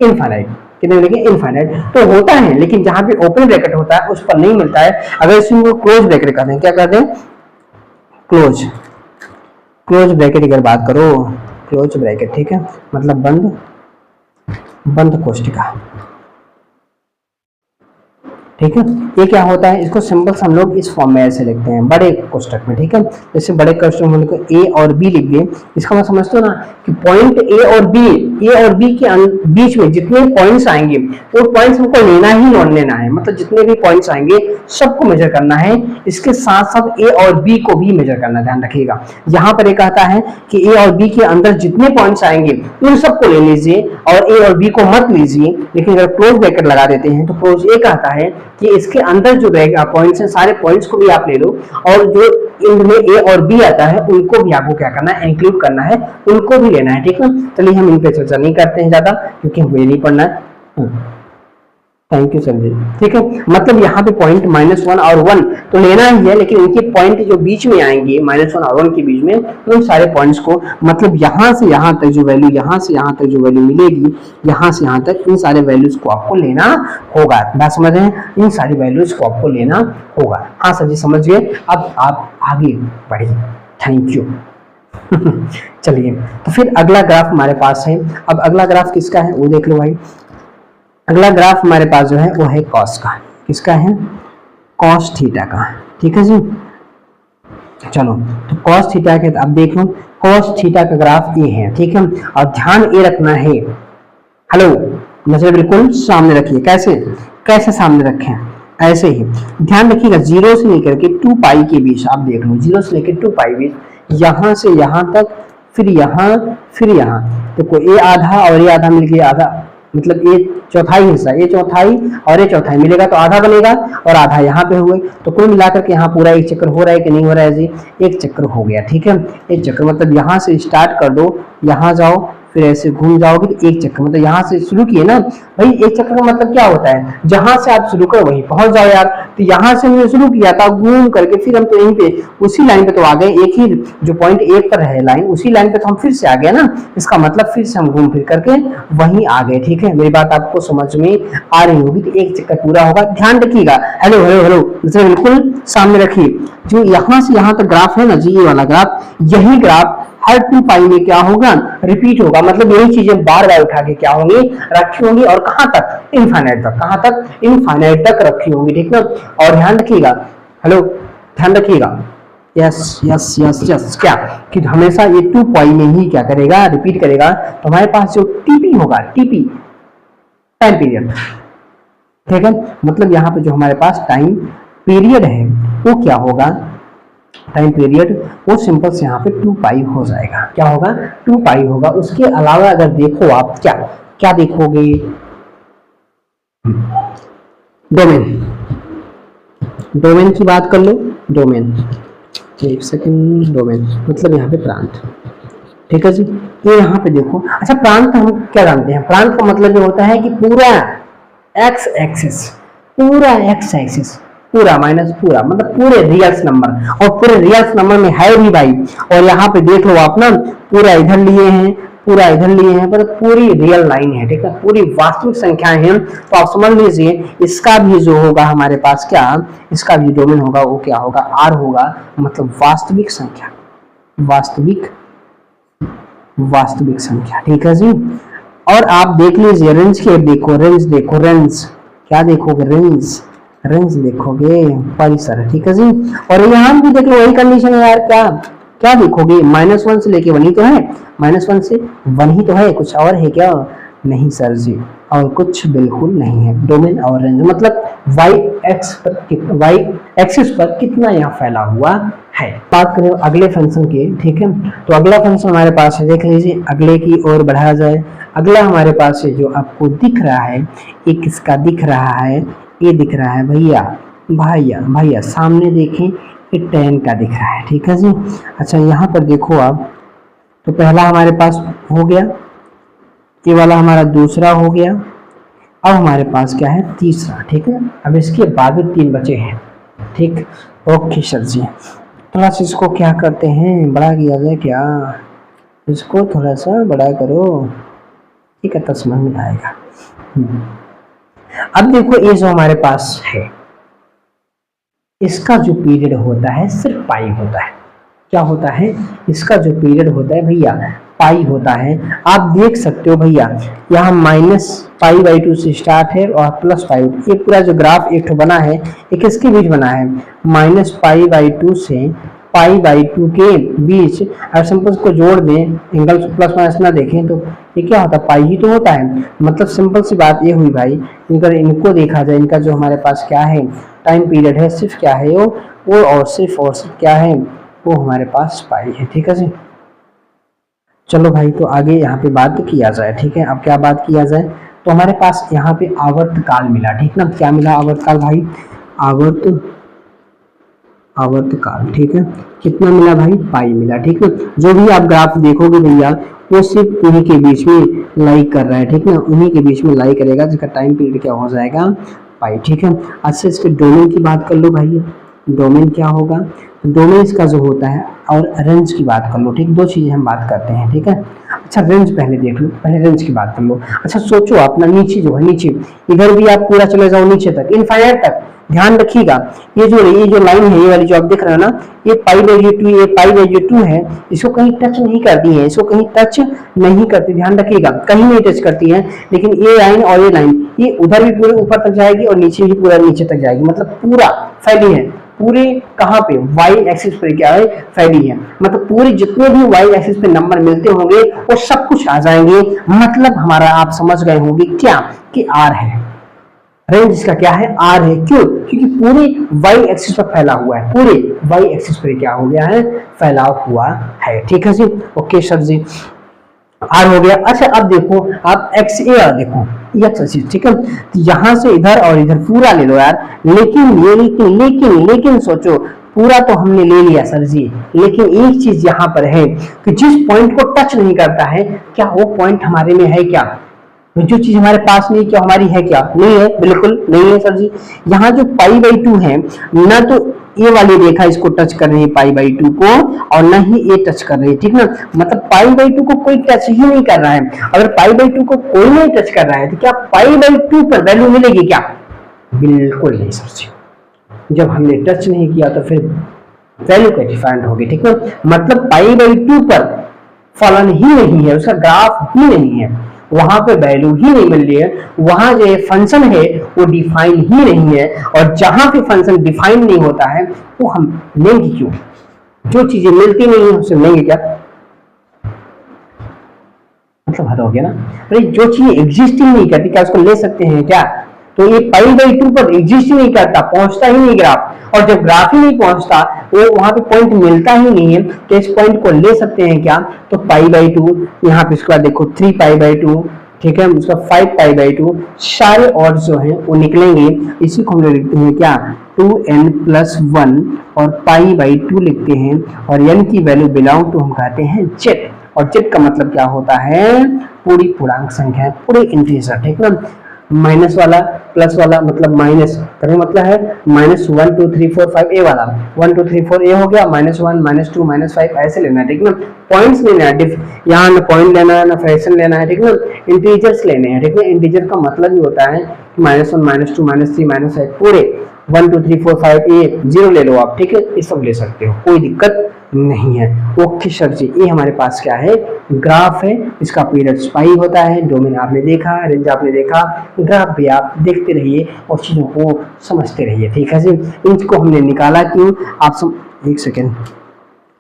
इनफाइनाइट, कितने मिलेंगे, इनफाइनाइट। तो होता है, लेकिन जहां पे ओपन ब्रैकेट होता है उस पर नहीं मिलता है। अगर इसमें क्लोज ब्रैकेट कहते हैं, क्या कहते हैं, क्लोज ब्रैकेट। अगर बात करो क्लोज ब्रैकेट, ठीक है, मतलब बंद बंद कोष्ठिका, ठीक है। ये क्या होता है, इसको सिंपल हम लोग इस फॉर्म में ऐसे लिखते हैं बड़े कोष्ठक में, ठीक है। जैसे बड़े कोष्ठक में हमने ए और बी लिख दिए, इसका मतलब समझते हो ना कि पॉइंट ए और बी के बीच में जितने पॉइंट्स आएंगे वो पॉइंट्स हमको लेना ही लेना है, मतलब जितने भी पॉइंट्स आएंगे सबको मेजर करना है, इसके साथ साथ ए और बी को भी मेजर करना, ध्यान रखिएगा। यहाँ पर ये कहता है कि ए और बी के अंदर जितने पॉइंट्स आएंगे उन सबको ले लीजिए और ए और बी को मत लीजिए, लेकिन अगर क्लोज ब्रैकेट लगा देते हैं तो क्लोज ये कहता है कि इसके अंदर जो रहेगा पॉइंट्स हैं सारे पॉइंट्स को भी आप ले लो, और जो इनमें ए और बी आता है उनको भी आपको क्या करना है, इंक्लूड करना है, उनको भी लेना है, ठीक है। चलिए हम इन पे चर्चा नहीं करते हैं ज्यादा, क्योंकि हमें नहीं पढ़ना है। थैंक यू संजय, ठीक है। मतलब यहाँ पे पॉइंट -1 और 1 तो लेना ही है, लेकिन इनके पॉइंट जो बीच में आएंगे -1 और 1 के बीच में, उन सारे पॉइंट्स को, मतलब यहाँ से यहाँ तक जो वैल्यू, यहाँ से यहाँ तक जो वैल्यू मिलेगी, यहाँ से यहाँ तक, इन सारे वैल्यूज को आपको लेना होगा। बात समझ रहे हैं, इन सारी वैल्यूज को आपको लेना होगा। हाँ सर जी समझ गए, अब आप आगे बढ़िए, थैंक यू। चलिए तो फिर अगला ग्राफ हमारे पास है। अब अगला ग्राफ किसका है वो देख लो भाई। अगला ग्राफ हमारे पास जो है वो है कॉस का, किसका है, कॉस थीटा का, ठीक है जी। चलो तो कॉस थीटा के, अब देख लो कॉस थीटा का ग्राफ ये है, ठीक है। और ध्यान ये रखना है, हेलो नजर बिल्कुल सामने रखिए, कैसे कैसे सामने रखें, ऐसे ही ध्यान रखिएगा। 0 से लेकर के 2 पाई के बीच, आप देख लो 0 से लेकर 2 पाई बीच, यहाँ से यहाँ तक, फिर यहाँ, तो ये आधा और ये आधा मिलके आधा, मतलब ये चौथाई हिस्सा, ये चौथाई और ये चौथाई मिलेगा तो आधा बनेगा, और आधा यहाँ पे हुए, तो कुल मिलाकर के यहाँ पूरा एक चक्कर हो रहा है कि नहीं हो रहा है जी, एक चक्कर हो गया, ठीक है। एक चक्कर मतलब यहाँ से स्टार्ट कर दो, यहाँ जाओ, फिर ऐसे घूम जाओगे तो एक चक्कर, मतलब यहाँ से शुरू किए ना भाई, एक चक्कर का मतलब क्या होता है, जहां से आप शुरू करो वहीं पहुंच जाओ यार। तो यहाँ से हमने शुरू किया था घूम करके, फिर हम तो यहीं पे उसी लाइन पे तो आ गए, एक ही जो पॉइंट 1 पर है लाइन, उसी लाइन पे तो हम फिर से आ गए ना, इसका मतलब फिर से हम घूम फिर करके वहीं आ गए, ठीक है। मेरी बात आपको समझ में आ रही होगी, तो एक चक्कर पूरा होगा, ध्यान रखिएगा। हेलो हेलो हेलो, बिल्कुल सामने रखिए, जो यहाँ से यहाँ तक ग्राफ है ना जी, ये वाला ग्राफ, यही ग्राफ हर 2 पाई में क्या होगा, रिपीट होगा, मतलब यही चीजें बार बार उठा के क्या होंगी, रखी होंगी, और कहां तक, इनफाइनाइट तक, कहां तक, इनफाइनाइट तक रखी होंगी, ठीक ना। और ध्यान रखिएगा, हेलो ध्यान रखिएगा, यस यस यस यस, क्या कि हमेशा ये 2 पाई में ही क्या करेगा, रिपीट करेगा। तो हमारे पास जो टीपी होगा, टीपी टाइम पीरियड, ठीक है, मतलब यहाँ पे जो हमारे पास टाइम पीरियड है वो क्या होगा, टाइम पीरियड वो सिंपल से यहाँ पे 2 पाई हो जाएगा, क्या होगा, 2 पाई होगा। उसके अलावा अगर देखो आप क्या क्या देखोगे, डोमेन, डोमेन की बात कर लो, डोमेन, एक सेकंड, डोमेन मतलब यहाँ पे प्रांत, ठीक है जी। ये यहाँ पे देखो, अच्छा प्रांत हम क्या जानते हैं, प्रांत का मतलब ये होता है कि पूरा एक्स एक्सिस, पूरा एक्स एक्सिस, पूरा माइनस पूरा, मतलब पूरे रियल्स नंबर, और पूरे रियल्स नंबर में है भी भाई, और यहाँ पे देख लो आप ना, पूरा इधर लिए हैं, पूरा इधर लिए हैं, पर पूरी रियल लाइन है, ठीक है, पूरी वास्तविक संख्याएं हैं। तो आप समझ लीजिए इसका भी जो होगा हमारे पास क्या, इसका भी डोमेन होगा वो क्या होगा, आर होगा, मतलब वास्तविक संख्या, वास्तविक वास्तविक संख्या, ठीक है जी। और आप देख लीजिए रेंज के, देखो रेंज, देखो रेंज, क्या देखोगे, रेंज, रेंज देखोगे, परिसर, ठीक है जी। और यहाँ भी देख लो वही कंडीशन है यार, क्या क्या देखोगे, -1 से लेके 1 ही तो है, -1 से 1 ही तो है, कुछ और है क्या, नहीं सर जी, और कुछ बिल्कुल नहीं है। डोमेन और रेंज मतलब y एक्सिस पर कितना यहाँ फैला हुआ है। बात करें अगले फंक्शन के, ठीक है, तो अगला फंक्शन हमारे पास है, देख लीजिए अगले की ओर बढ़ाया जाए। अगला हमारे पास है जो आपको दिख रहा है, एक किसका दिख रहा है, ये दिख रहा है भैया, भैया भैया सामने देखें, ये tan का दिख रहा है, ठीक है जी। अच्छा यहाँ पर देखो आप, तो पहला हमारे पास हो गया, ये वाला हमारा दूसरा हो गया, अब हमारे पास क्या है, तीसरा, ठीक है। अब इसके बाद भी 3 बचे हैं, ठीक, ओके सर जी। थोड़ा सा इसको क्या करते हैं, बड़ा किया जाए क्या, इसको थोड़ा सा बड़ा करो, ठीक है, तो समझ में आएगा। अब देखो ये जो हमारे पास है, इसका जो पीरियड होता है सिर्फ पाई होता है, क्या होता है, इसका जो पीरियड होता है भैया पाई होता है। आप देख सकते हो भैया यहाँ -π/2 से स्टार्ट है और +π, ये पूरा जो ग्राफ एक बना है ये किसके बीच बना है, -π/2 से π/2 के बीच। अगर सिंपल को जोड़ दें, एंगल प्लस माइनस ना देखें तो ये क्या होता है, पाई ही तो होता है। मतलब सिंपल सी बात ये हुई भाई, अगर इनको देखा जाए, इनका जो हमारे पास क्या है टाइम पीरियड है, सिर्फ क्या है वो और सिर्फ क्या है वो हमारे पास पाई है। ठीक है जी, चलो भाई तो आगे यहाँ पे बात किया जाए। ठीक है, अब क्या बात किया जाए, तो हमारे पास यहाँ पे आवर्तकाल मिला। ठीक ना, क्या मिला आवर्तकाल भाई, आवर्तकाल। ठीक है, कितना मिला भाई, पाई मिला। ठीक है, जो भी आप ग्राफ देखोगे भैया वो सिर्फ उन्हीं के बीच में लाई कर रहा है। ठीक ना, उन्हीं के बीच में लाई करेगा जिसका टाइम पीरियड क्या हो जाएगा, पाई। ठीक है, अच्छा इसके डोमेन की बात कर लो भाई, डोमेन क्या होगा, डोमेन इसका जो होता है, और रेंज की बात कर लो। ठीक, दो चीजें हम बात करते हैं। ठीक है, अच्छा रेंज पहले देख लो, पहले रेंज की बात कर लो। अच्छा सोचो अपना नीचे जो है, नीचे इधर भी आप पूरा चले जाओ नीचे तक, इनफाइनाइट तक। ध्यान रखिएगा ये जो लाइन है, ये वाली जो आप देख रहे हो ना, ये π/2, ये π/2 है, इसको कहीं टच नहीं करती है, इसको कहीं टच नहीं करती। ध्यान रखिएगा कहीं नहीं टच करती है, लेकिन ये लाइन और ये लाइन ये उधर भी पूरे ऊपर तक जाएगी और नीचे भी पूरा नीचे तक जाएगी। मतलब पूरा फैली है, पूरे कहाँ पे, वाई एक्सिस पे क्या है, फैली है। मतलब पूरे जितने भी वाई एक्सिस पे नंबर मिलते होंगे वो सब कुछ आ जाएंगे। मतलब हमारा आप समझ गए होंगे क्या कि आर है, रेंज इसका क्या है, आर है। क्यों, क्योंकि पूरे वाई एक्सिस पर फैला हुआ है, पूरे वाई एक्सिस पर क्या हो गया है, फैला हुआ है। ठीक है जी, ओके सर जी, आर हो गया। अच्छा अब देखो आप एक्स ए आर देखो, एक्स एक्सिस। ठीक है, तो यहां से इधर और इधर पूरा ले लो यार, लेकिन सोचो पूरा तो हमने ले लिया सर जी, लेकिन एक चीज यहाँ पर है कि जिस पॉइंट को टच नहीं करता है, क्या वो पॉइंट हमारे में है क्या, जो चीज हमारे पास नहीं, क्या हमारी है क्या, नहीं है, बिल्कुल नहीं है सर जी। यहाँ जो π/2 है ना, तो ये वाली रेखा इसको टच कर रही है π/2 को, और न ही ये टच कर रही है। ठीक ना, मतलब π/2 को कोई टच ही नहीं कर रहा है। अगर π/2 को कोई नहीं टच कर रहा है तो क्या π/2 पर वैल्यू मिलेगी क्या, बिल्कुल नहीं सर जी। जब हमने टच नहीं किया तो फिर वैल्यू कैसे फाइंड होगी। ठीक है, मतलब π/2 पर फलन ही नहीं है, उसका ग्राफ ही नहीं है, वहां पे वैल्यू ही नहीं मिल रही है, वहां जो फंक्शन है वो डिफाइन ही नहीं है। और जहां पे फंक्शन डिफाइन नहीं होता है वो हम लेंगे क्यों, जो चीजें मिलती नहीं है उसे लेंगे क्या, मतलब हद हो गया ना। अरे जो चीज एग्जिस्टिंग नहीं करती क्या उसको ले सकते हैं क्या, तो ये π/2 पर एग्जिस्ट नहीं करता, पहुंचता ही नहीं ग्राफ, और जब ग्राफ ही नहीं पहुंचता वो वहां पे पॉइंट मिलता ही नहीं है, तो इस पॉइंट को ले सकते हैं क्या, तो π/2, यहाँ पे इसके बाद देखो 3π/2, ठीक है, उसका 5π/2, सारे और जो है वो निकलेंगे। इसी को हम लोग लिखते हैं क्या, 2n+1 और π/2 लिखते हैं, और n की वैल्यू बिलोंग टू हम कहते हैं z, और z का मतलब क्या होता है, पूरी पूर्णांक संख्या, पूरे इंटीजर। ठीक है, माइनस वाला प्लस वाला मतलब माइनस करने मतलब है -1 2 3 4 5 ए वाला 1 2 3 4 ए हो गया, -1 -2 -5 ऐसे लेना है। ठीक है, पॉइंट्स लेना है, यहाँ ना पॉइंट लेना है ना फ्रैक्शन लेना है। ठीक है, इंटीजर्स लेने हैं। ठीक है, इंटीजर का मतलब ही होता है -1 -2 -3 -5 पूरे 1 2 3 4 5 ए 0 ले लो आप। ठीक है, ये सब ले सकते हो, कोई दिक्कत नहीं है। ओके सर जी, ये हमारे पास क्या है, ग्राफ है, इसका पीरियड पाई होता है, डोमेन आपने देखा, रेंज आपने देखा, ग्राफ भी आप देखते रहिए और चीजों को समझते रहिए। ठीक है जी, इसको हमने निकाला क्यों, आप एक सेकेंड,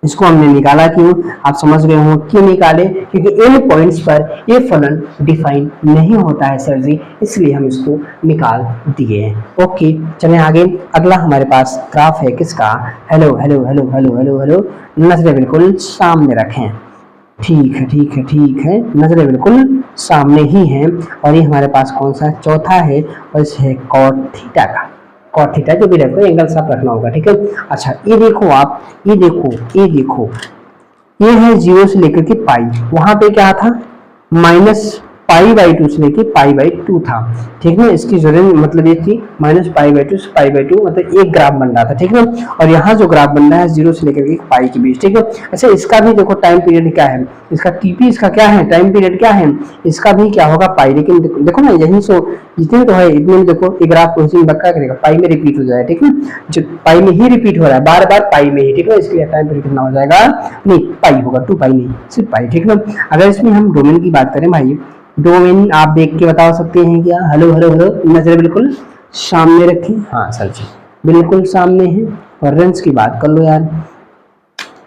इसको हमने निकाला क्यों, आप समझ गए हो क्यों निकाले, क्योंकि इन पॉइंट्स पर ये फलन डिफाइन नहीं होता है सर जी, इसलिए हम इसको निकाल दिए हैं। ओके चलें आगे, अगला हमारे पास ग्राफ है किसका, hello hello hello hello hello hello, नजरें बिल्कुल सामने रखें। ठीक है ठीक है ठीक है, नजरें बिल्कुल सामने ही हैं, और ये हमारे पास कौन सा चौथा है, और इस है कॉट थीटा का, कॉट थीटा जो भी रखो एंगल साफ रखना होगा। ठीक है, अच्छा ये देखो आप, ये देखो ये है 0 से लेकर के पाई, वहां पे क्या था π/2 से लेके π/2 था, ठीक है। इसकी जो रेंज मतलब ये थी -π/2 से π/2, मतलब एक ग्राफ बन रहा था, ठीक है। और यहाँ जो ग्राफ बन रहा है 0 से लेकर के पाई के बीच, ठीक है। अच्छा, इसका भी देखो टाइम पीरियड क्या है, इसका टीपी, इसका क्या है टाइम पीरियड क्या है, इसका भी क्या होगा पाई। लेकिन देखो ना यही सो जितने तो है इतने में देखो ये ग्राफ को इसी में धक्का करेगा, पाई में रिपीट हो जाएगा, ठीक है। जो पाई में ही रिपीट हो रहा है बार बार पाई में ही, ठीक है। इसके लिए टाइम पीरियड कितना हो जाएगा, नहीं पाई होगा, 2 पाई नहीं सिर्फ पाई, ठीक है। अगर इसमें हम डोमेन की बात करें भाई, डोमेन आप देख के बता सकते हैं क्या, हेलो हेलो हेलो, नजर बिल्कुल सामने रखें, हाँ सर जी बिल्कुल सामने है। और रेंज की बात कर लो यार,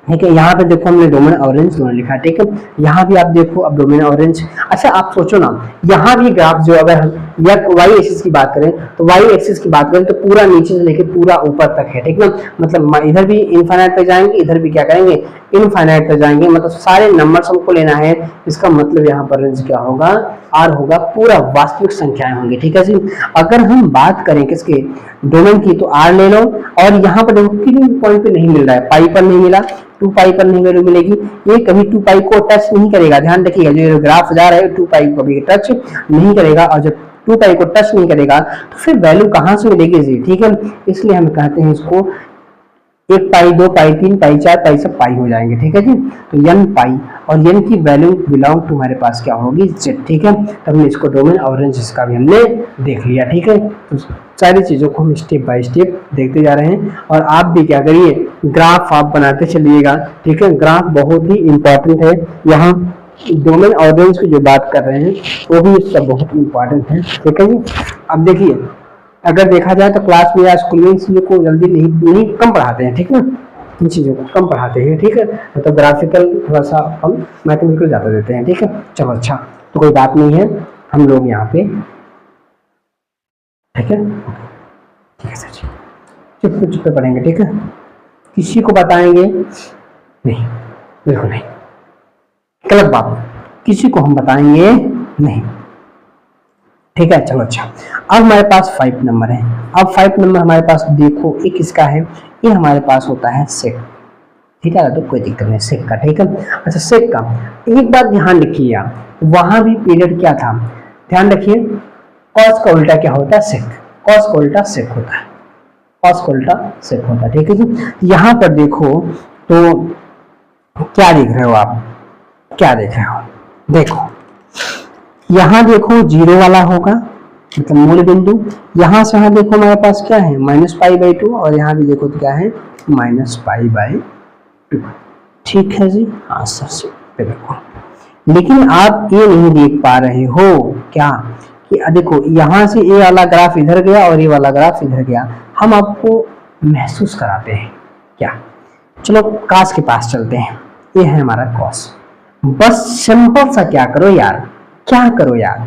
ठीक है। यहाँ पे देखो हमने डोमेन और रेंज दोनों लिखा, ठीक है। यहाँ भी आप देखो अब डोमेन और रेंज। अच्छा आप सोचो ना, यहाँ भी ग्राफ जो अगर हम या वाई एक्सिस की बात करें तो वाई एक्सिस की बात करें तो पूरा नीचे से लेकर पूरा ऊपर तक है, ठीक है। मतलब इधर भी इनफाइनाइट पे जाएंगे, इधर भी क्या करेंगे इनफाइनाइट पे जाएंगे, मतलब सारे नंबर्स हमको लेना है। इसका मतलब यहाँ पर रेंज क्या होगा, आर होगा, पूरा वास्तविक संख्याएं होंगी, ठीक है जी। अगर हम बात करें किसके डोमेन की तो आर ले लो, और यहाँ पर देखो किसी पॉइंट पे नहीं मिल रहा है, पाई पर नहीं मिला, 2 पाई पर नहीं वैल्यू मिलेगी, ये कभी 2 पाई को टच नहीं करेगा, ध्यान रखिएगा। जो ग्राफ जा रहा है 2 पाई को भी टच नहीं करेगा, और जब 2 पाई को टच नहीं करेगा तो फिर वैल्यू कहां से मिलेगी जी, ठीक है। इसलिए हम कहते हैं इसको 1 पाई 2 पाई 3 पाई 4 पाई सब पाई हो जाएंगे, ठीक है जी। तो n पाई, और n की वैल्यू बिलोंग टू हमारे पास क्या होगी z, ठीक है। तब हमने इसको डोमेन और रेंज इसका भी हमने देख लिया, ठीक है। तो सारी चीजों को हम स्टेप बाय स्टेप देखते जा रहे हैं, और आप भी क्या करिए ग्राफ आप बनाते चलिएगा, ठीक है। ग्राफ बहुत ही इंपॉर्टेंट है, यहाँ डोमेन और रेंज की जो बात कर रहे हैं वो भी इसका बहुत इंपॉर्टेंट है, ठीक है जी। अब देखिए अगर देखा जाए तो क्लास में या स्कूल में इन चीजों को जल्दी नहीं कम पढ़ाते हैं, ठीक है। इन चीजों को कम पढ़ाते हैं, ठीक है। मतलब ग्राफिकल थोड़ा सा हम मैथमेटिकल ज्यादा देते हैं, ठीक है। चलो अच्छा, तो कोई बात नहीं है, हम लोग यहाँ पे ठीक है, ठीक है सर जी, चुप चुप पढ़ेंगे, ठीक है। किसी को बताएंगे नहीं, बिल्कुल नहीं, गलत बात, किसी को हम बताएंगे नहीं, ठीक है। चलो अच्छा, अब हमारे पास 5 नंबर है। अब 5 नंबर हमारे पास देखो, एक इसका है, ये हमारे पास होता है सेक, ठीक है। तो कोई दिक्कत नहीं सेक का, ठीक है। अच्छा सेक का एक बात ध्यान रखिए आप, वहां भी पीरियड क्या था, ध्यान रखिए, कॉस का उल्टा क्या होता है सेक, कॉस का उल्टा सेक होता है, कॉस का उल्टा सेक होता है, ठीक है जी। यहाँ पर देखो तो क्या देख रहे हो आप, क्या देख रहे हो, देखो यहाँ देखो 0 वाला होगा मतलब मूल बिंदु, यहाँ से यहाँ देखो हमारे पास क्या है -π/2, और यहाँ भी देखो तो क्या है -π/2, ठीक है जी। हाँ सर देखो, लेकिन आप ये नहीं देख पा रहे हो क्या कि देखो यहाँ से ये वाला ग्राफ इधर गया और ये वाला ग्राफ इधर गया, हम आपको महसूस कराते हैं क्या। चलो काश के पास चलते हैं, ये है हमारा कॉस। बस सिंपल सा क्या करो यार, क्या करो यार,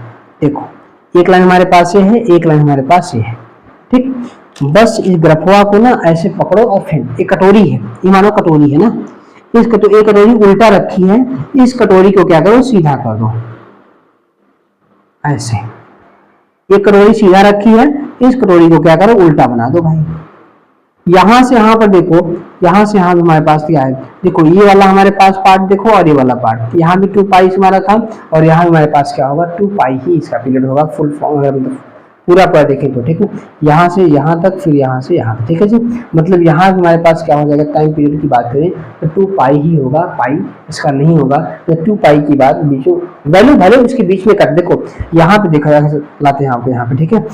देखो एक लाइन हमारे पास ये है, एक लाइन हमारे पास ये है, ठीक। बस इस ग्राफवा को ना ऐसे पकड़ो, और फिर एक कटोरी है, ये मानो कटोरी है ना, एक कटोरी उल्टा रखी है, इस कटोरी को क्या करो सीधा कर दो, ऐसे एक कटोरी सीधा रखी है, इस कटोरी को क्या करो उल्टा बना दो भाई। यहां से यहां पर देखो, यहां से यहां हमारे पास क्या है, देखो ये वाला हमारे पास पार्ट देखो, और ये वाला पार्ट, यहाँ भी 2 पाई हमारा था, और यहाँ हमारे पास क्या होगा 2 पाई ही इसका पीरियड होगा, फुल फॉर्म पूरा पूरा देखें तो, ठीक है। यहाँ से यहाँ तक, फिर यहाँ से यहाँ तक, ठीक है जी। मतलब यहाँ हमारे पास क्या हो जाएगा, टाइम पीरियड की बात करें तो 2 पाई ही होगा, पाई इसका नहीं होगा, तो 2 पाई की बात बीच में वैल्यू भले उसके बीच में कर, देखो यहाँ पे देखा जाए, लाते हैं आपको यहाँ पे, ठीक है।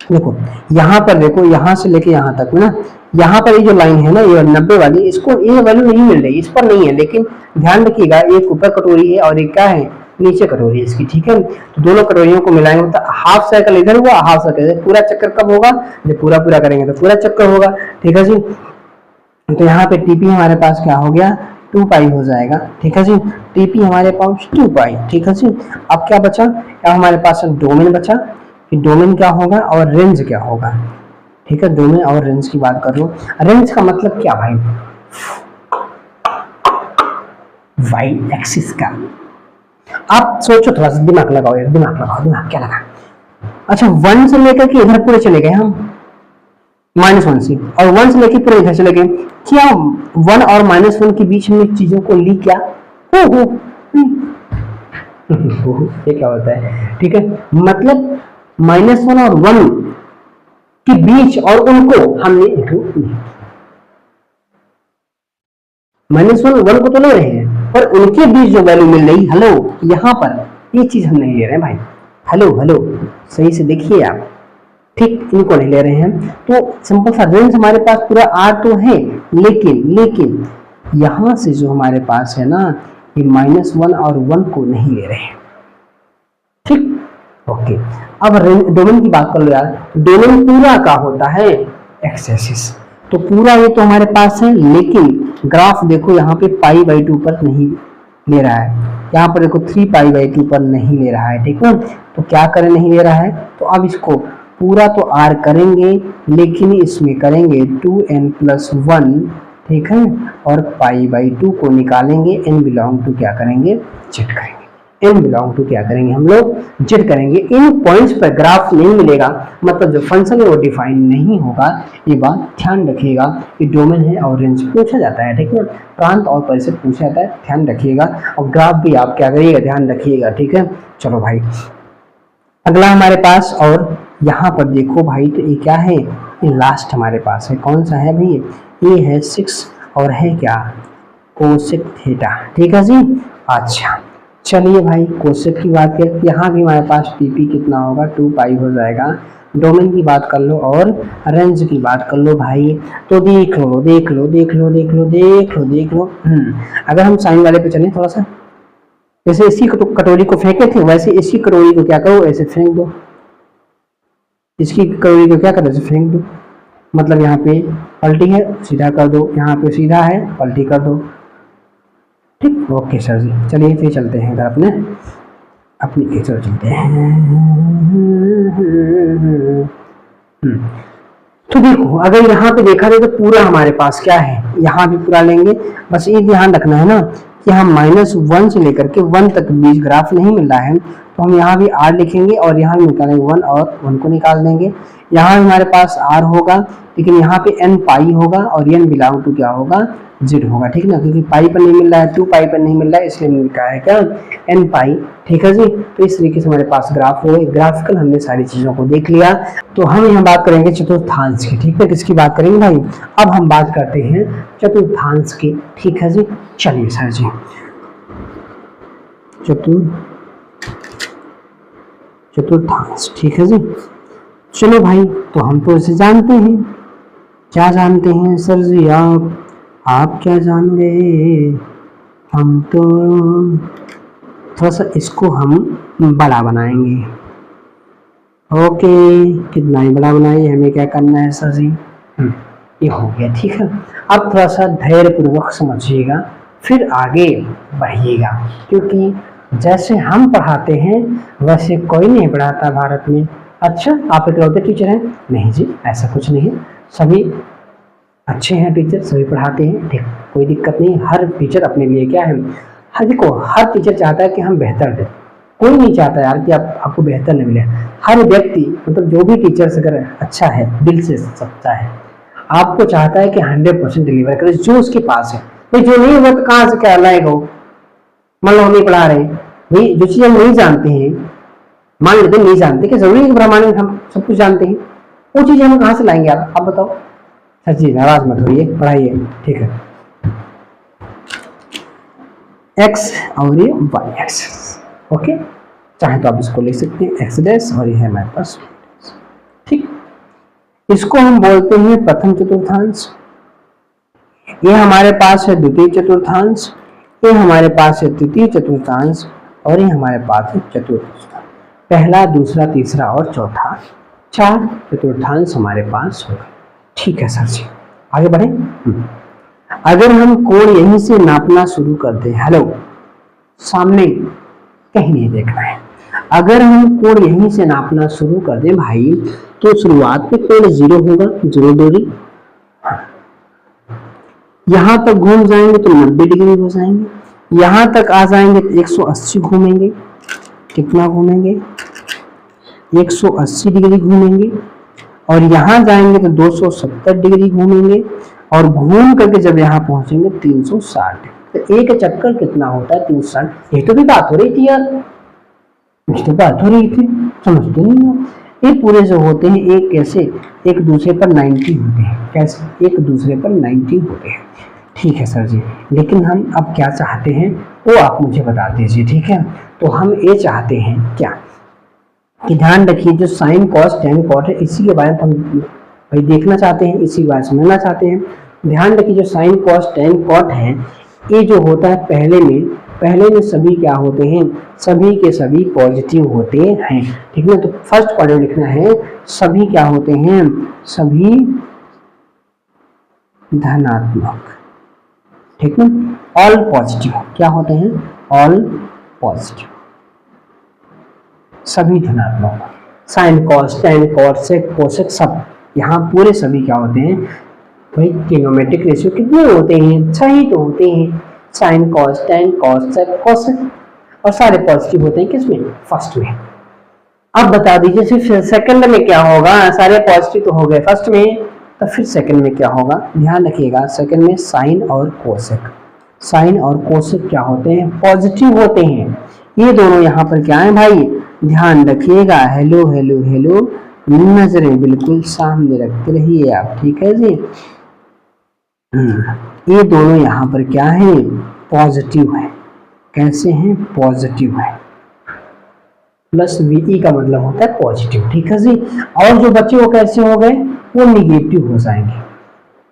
देखो यहाँ पर देखो, यहाँ से लेके यहाँ तक ना, यहाँ पर ये जो लाइन है ना ये 90 वाली, इसको ये वैल्यू नहीं मिल रही, इस पर नहीं है, लेकिन ध्यान रखिएगा एक ऊपर कटोरी है और एक क्या है नीचे कटोरी है इसकी, ठीक है। तो दोनों कटोरियों को मिलाएंगे तो हाफ सर्कल इधर हुआ, हाफ सर्कल, पूरा चक्कर कब होगा जब पूरा पूरा करेंगे तो पूरा चक्कर होगा, ठीक है जी। तो यहाँ पे टीपी हमारे पास क्या हो गया 2 पाई हो जाएगा, ठीक है जी। टीपी हमारे पास 2 पाई, ठीक है जी। अब क्या बचा, अब हमारे पास डोमेन बचा, कि डोमेन क्या होगा और रेंज क्या होगा, ठीक है। डोमेन और रेंज की बात कर लो, रेंज का मतलब क्या भाई, वाई एक्सिस का। आप सोचो थोड़ा सा, दिमाग लगाओ यार, दिमाग लगाओ, दिमाग क्या लगा। अच्छा 1 से लेकर के इधर पूरे चले गए हम, -1 से, और 1 से लेकर पूरे इधर चले गए, क्या 1 और -1 के बीच में चीजों को ली क्या, हो ये क्या होता है, ठीक है, मतलब -1 और 1 के बीच और उनको हमने इंक्लूड नहीं, -1 को तो ले रहे हैं पर उनके बीच जो वैल्यू मिल रही, हेलो यहाँ पर ये चीज हम नहीं ले रहे हैं भाई, हेलो हेलो सही से देखिए आप, ठीक, इनको नहीं ले रहे हैं। तो सिंपल सा रेंज हमारे पास पूरा R तो है, लेकिन यहां से जो हमारे पास है ना, ये -1 और 1 को नहीं ले रहे हैं, ठीक, ओके। अब डोमेन की बात कर लो यार, डोमेन पूरा का होता है एक्स एक्सिस, तो पूरा ये तो हमारे पास है, लेकिन ग्राफ देखो यहाँ पे π/2 पर नहीं ले रहा है, यहाँ पर देखो 3π/2 पर नहीं ले रहा है, ठीक है। तो क्या करें, नहीं ले रहा है, तो अब इसको पूरा तो R करेंगे, लेकिन इसमें करेंगे 2n+1, ठीक है, और π/2 को निकालेंगे, n बिलोंग टू क्या करेंगे, z करेंगे, n बिलोंग टू क्या करेंगे हम लोग, z करेंगे। इन पॉइंट्स पर ग्राफ नहीं मिलेगा, मतलब जो फंक्शन है वो डिफाइन नहीं होगा, ये बात ध्यान रखिएगा। ये डोमेन है और रेंज पूछा जाता है, ठीक है, प्रांत और परिसर पूछा जाता है, ध्यान रखिएगा, और ग्राफ भी आप क्या करिएगा, ध्यान रखिएगा, ठीक है। चलो भाई अगला हमारे पास, और यहाँ पर देखो भाई, तो ये क्या है, ये लास्ट हमारे पास है, कौन सा है भाई, ये है 6 और है क्या, कोसेक थीटा, ठीक है जी। अच्छा चलिए भाई, कोसेक की बात करें, यहाँ भी हमारे पास टीपी कितना होगा, 2π हो जाएगा। डोमेन की बात कर लो और रेंज की बात कर लो भाई, तो देख लो देख लो देख लो देख लो देख लो देख लो। अगर हम साइन वाले पे चलें थोड़ा सा, जैसे इसी कटोरी को फेंके थे, वैसे इसी कटोरी को क्या करो, ऐसे फेंक दो, इसकी कटोरी को क्या करो, ऐसे फेंक दो, मतलब यहाँ पे पलटी है सीधा कर दो, यहाँ पे सीधा है पलटी कर दो, ठीक, ओके सर जी। चलिए फिर चलते हैं इधर अपनी चलो चलते हैं। तो देखो अगर यहाँ पे देखा जाए तो पूरा हमारे पास क्या है, यहाँ भी पूरा लेंगे, बस ये ध्यान रखना है ना कि हम -1 से लेकर के 1 तक बीच ग्राफ नहीं मिल रहा है, तो हम यहाँ भी R लिखेंगे और यहाँ भी निकालेंगे 1 और 1 को निकाल देंगे। यहाँ हमारे पास R होगा, लेकिन यहाँ पे n होगा और n बिलोंग टू क्या होगा, z होगा, ठीक ना, क्योंकि पाई पर नहीं मिल रहा है, 2π पर नहीं मिल रहा है, इसलिए हमने लिखा है क्या, n, ठीक है जी। तो इस तरीके से हमारे पास ग्राफ हो, ग्राफिकल हमने सारी चीजों को देख लिया। तो हम यहाँ बात करेंगे चतुर्थांश की, ठीक है, किसकी बात करेंगे भाई, अब हम बात करते हैं चतुर्थांश की, ठीक है जी। चलिए सर जी, चतुर्थांश, ठीक है जी। चलो भाई, तो हम तो इसे जानते हैं, क्या जानते हैं सर जी, आप क्या जान गए, हम तो थोड़ा सा इसको हम बड़ा बनाएंगे, ओके, कितना ही बड़ा बनाइए, हमें क्या करना है सर जी, ये हो गया, ठीक है। अब थोड़ा सा धैर्य पूर्वक समझिएगा, फिर आगे बढ़िएगा, क्योंकि जैसे हम पढ़ाते हैं वैसे कोई नहीं पढ़ाता भारत में। अच्छा आप इकलौते टीचर हैं, नहीं जी ऐसा कुछ नहीं है, सभी अच्छे हैं टीचर, सभी पढ़ाते हैं, ठीक, कोई दिक्कत नहीं। हर टीचर अपने लिए क्या है, हर देखो हर टीचर चाहता है कि हम बेहतर दें, कोई नहीं चाहता यार कि आपको बेहतर नहीं मिले। हर व्यक्ति मतलब जो भी टीचर अगर अच्छा है, दिल से सच्चा है, आपको चाहता है कि 100% डिलीवर करे जो उसके पास है। भाई जो नहीं हुआ तो कहाँ से क्या लाएगा वो, मान लो हम नहीं पढ़ा रहे भाई, जो चीज़ हम नहीं जानते हैं, मान लेते नहीं जानते कि जरूरी है ब्रह्मांड में हम सब कुछ जानते हैं, वो चीज़ हम कहाँ से लाएंगे आप बताओ। सच्ची नाराज मत होइए, पढ़ाइए, ठीक है। x और ये y एक्सिस, ओके, चाहे तो आप इसको लिख सकते हैं x डैश और ये है हमारे पास, ठीक। इसको हम बोलते हैं प्रथम चतुर्थांश, ये हमारे पास है द्वितीय चतुर्थांश, ये हमारे पास है तृतीय चतुर्थांश, और ये हमारे पास है चतुर्थ, पहला दूसरा तीसरा और चौथा, 4 चतुर्थांश हमारे पास होगा, ठीक है सर जी। आगे बढ़े, अगर हम कोण यहीं से नापना शुरू कर दें, हेलो सामने कहीं नहीं देखना है, अगर हम कोण यहीं से नापना शुरू कर दें भाई, तो शुरुआत में कोण 0 होगा, 0 दूरी, यहां तक घूम जाएंगे तो 90 डिग्री हो जाएंगे, यहां तक आ जाएंगे तो 180 घूमेंगे, कितना घूमेंगे, 180 डिग्री घूमेंगे, और यहां जाएंगे तो 270 डिग्री घूमेंगे, और घूम करके जब यहाँ पहुंचेंगे 360, तो एक चक्कर कितना होता है 360। ये तो भी बात हो रही थी यार, कुछ तो बात हो रही थी, समझते नहीं हो। ये पूरे जो होते हैं एक कैसे एक दूसरे पर 90 होते हैं, कैसे एक दूसरे पर 90 होते हैं। ठीक है सर जी, लेकिन हम अब क्या चाहते हैं वो आप मुझे बता दीजिए। ठीक है, तो हम ये चाहते हैं क्या कि ध्यान रखिए जो साइन कॉस टेन कॉट है इसी के बारे में हम भाई देखना चाहते हैं, इसी के बारे में समझना चाहते हैं। ध्यान रखिए जो साइन कॉस टेन कॉट है ये जो होता है पहले में सभी क्या होते हैं, सभी के सभी पॉजिटिव होते हैं। ठीक है, तो फर्स्ट क्वाड्रेंट लिखना है सभी क्या होते हैं, सभी धनात्मक। ठीक है, ऑल पॉजिटिव क्या होते हैं, ऑल पॉजिटिव, सभी धनात्मक। Sine cos tan cot sec cosec सब यहाँ पूरे सभी क्या होते हैं भाई, ट्रिग्नोमेट्रिक रेशियो कितने होते हैं, 6 ही तो होते हैं। Sine cos tan cos sec cosec, और सारे पॉजिटिव होते हैं किसमें, फर्स्ट में। अब बता दीजिए फिर सेकंड में क्या होगा, सारे पॉजिटिव तो हो गए फर्स्ट में, तो फिर सेकंड में क्या होगा, ध्यान रखिएगा सेकंड में साइन और कोसेक, साइन और कोसेक क्या होते हैं, पॉजिटिव होते हैं। ये दोनों यहाँ पर क्या है भाई, ध्यान रखिएगा, हेलो हेलो हेलो, नजरें बिल्कुल सामने रखते रहिए आप। ठीक है जी, ये दोनों यहाँ पर क्या है, पॉजिटिव है। कैसे हैं, पॉजिटिव है। प्लस वी का मतलब होता है पॉजिटिव। ठीक है जी, और जो बच्चे वो कैसे हो गए, वो निगेटिव हो जाएंगे।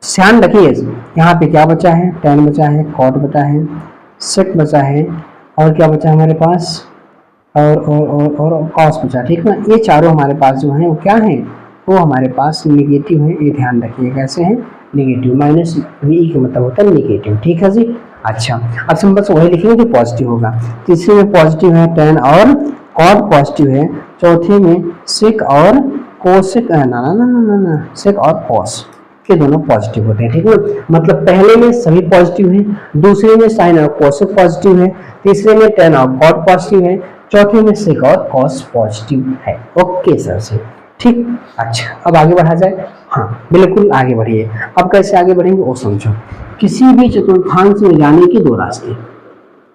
ध्यान रखिए यहाँ पे क्या बचा है, टेन बचा है, कॉट बचा है, सेक बचा है, और क्या बचा हमारे पास, और कॉस बचा। ठीक ना, ये चारों हमारे पास जो हैं वो क्या है, वो हमारे पास निगेटिव है। ये ध्यान रखिए कैसे हैं, निगेटिव, माइनस वी का मतलब होता है निगेटिव। ठीक है जी, अच्छा अब हम बस वही लिखेंगे जो पॉजिटिव होगा। तीसरे में पॉजिटिव है टेन और कॉट पॉजिटिव है, चौथे में सेक और कोसेक, ना सेक और कॉस के दोनों पॉजिटिव होते हैं। ठीक है, मतलब पहले में सभी पॉजिटिव हैं, दूसरे में साइन और कोसेक पॉजिटिव है, तीसरे में टेन और कॉट पॉजिटिव है, चौथे में सेक और कॉस पॉजिटिव है। ओके सर से, ठीक। अच्छा अब आगे बढ़ा जाए, हाँ बिल्कुल आगे बढ़िए। अब कैसे आगे बढ़ेंगे वो समझो। किसी भी चतुर्थांश में जाने के दो रास्ते,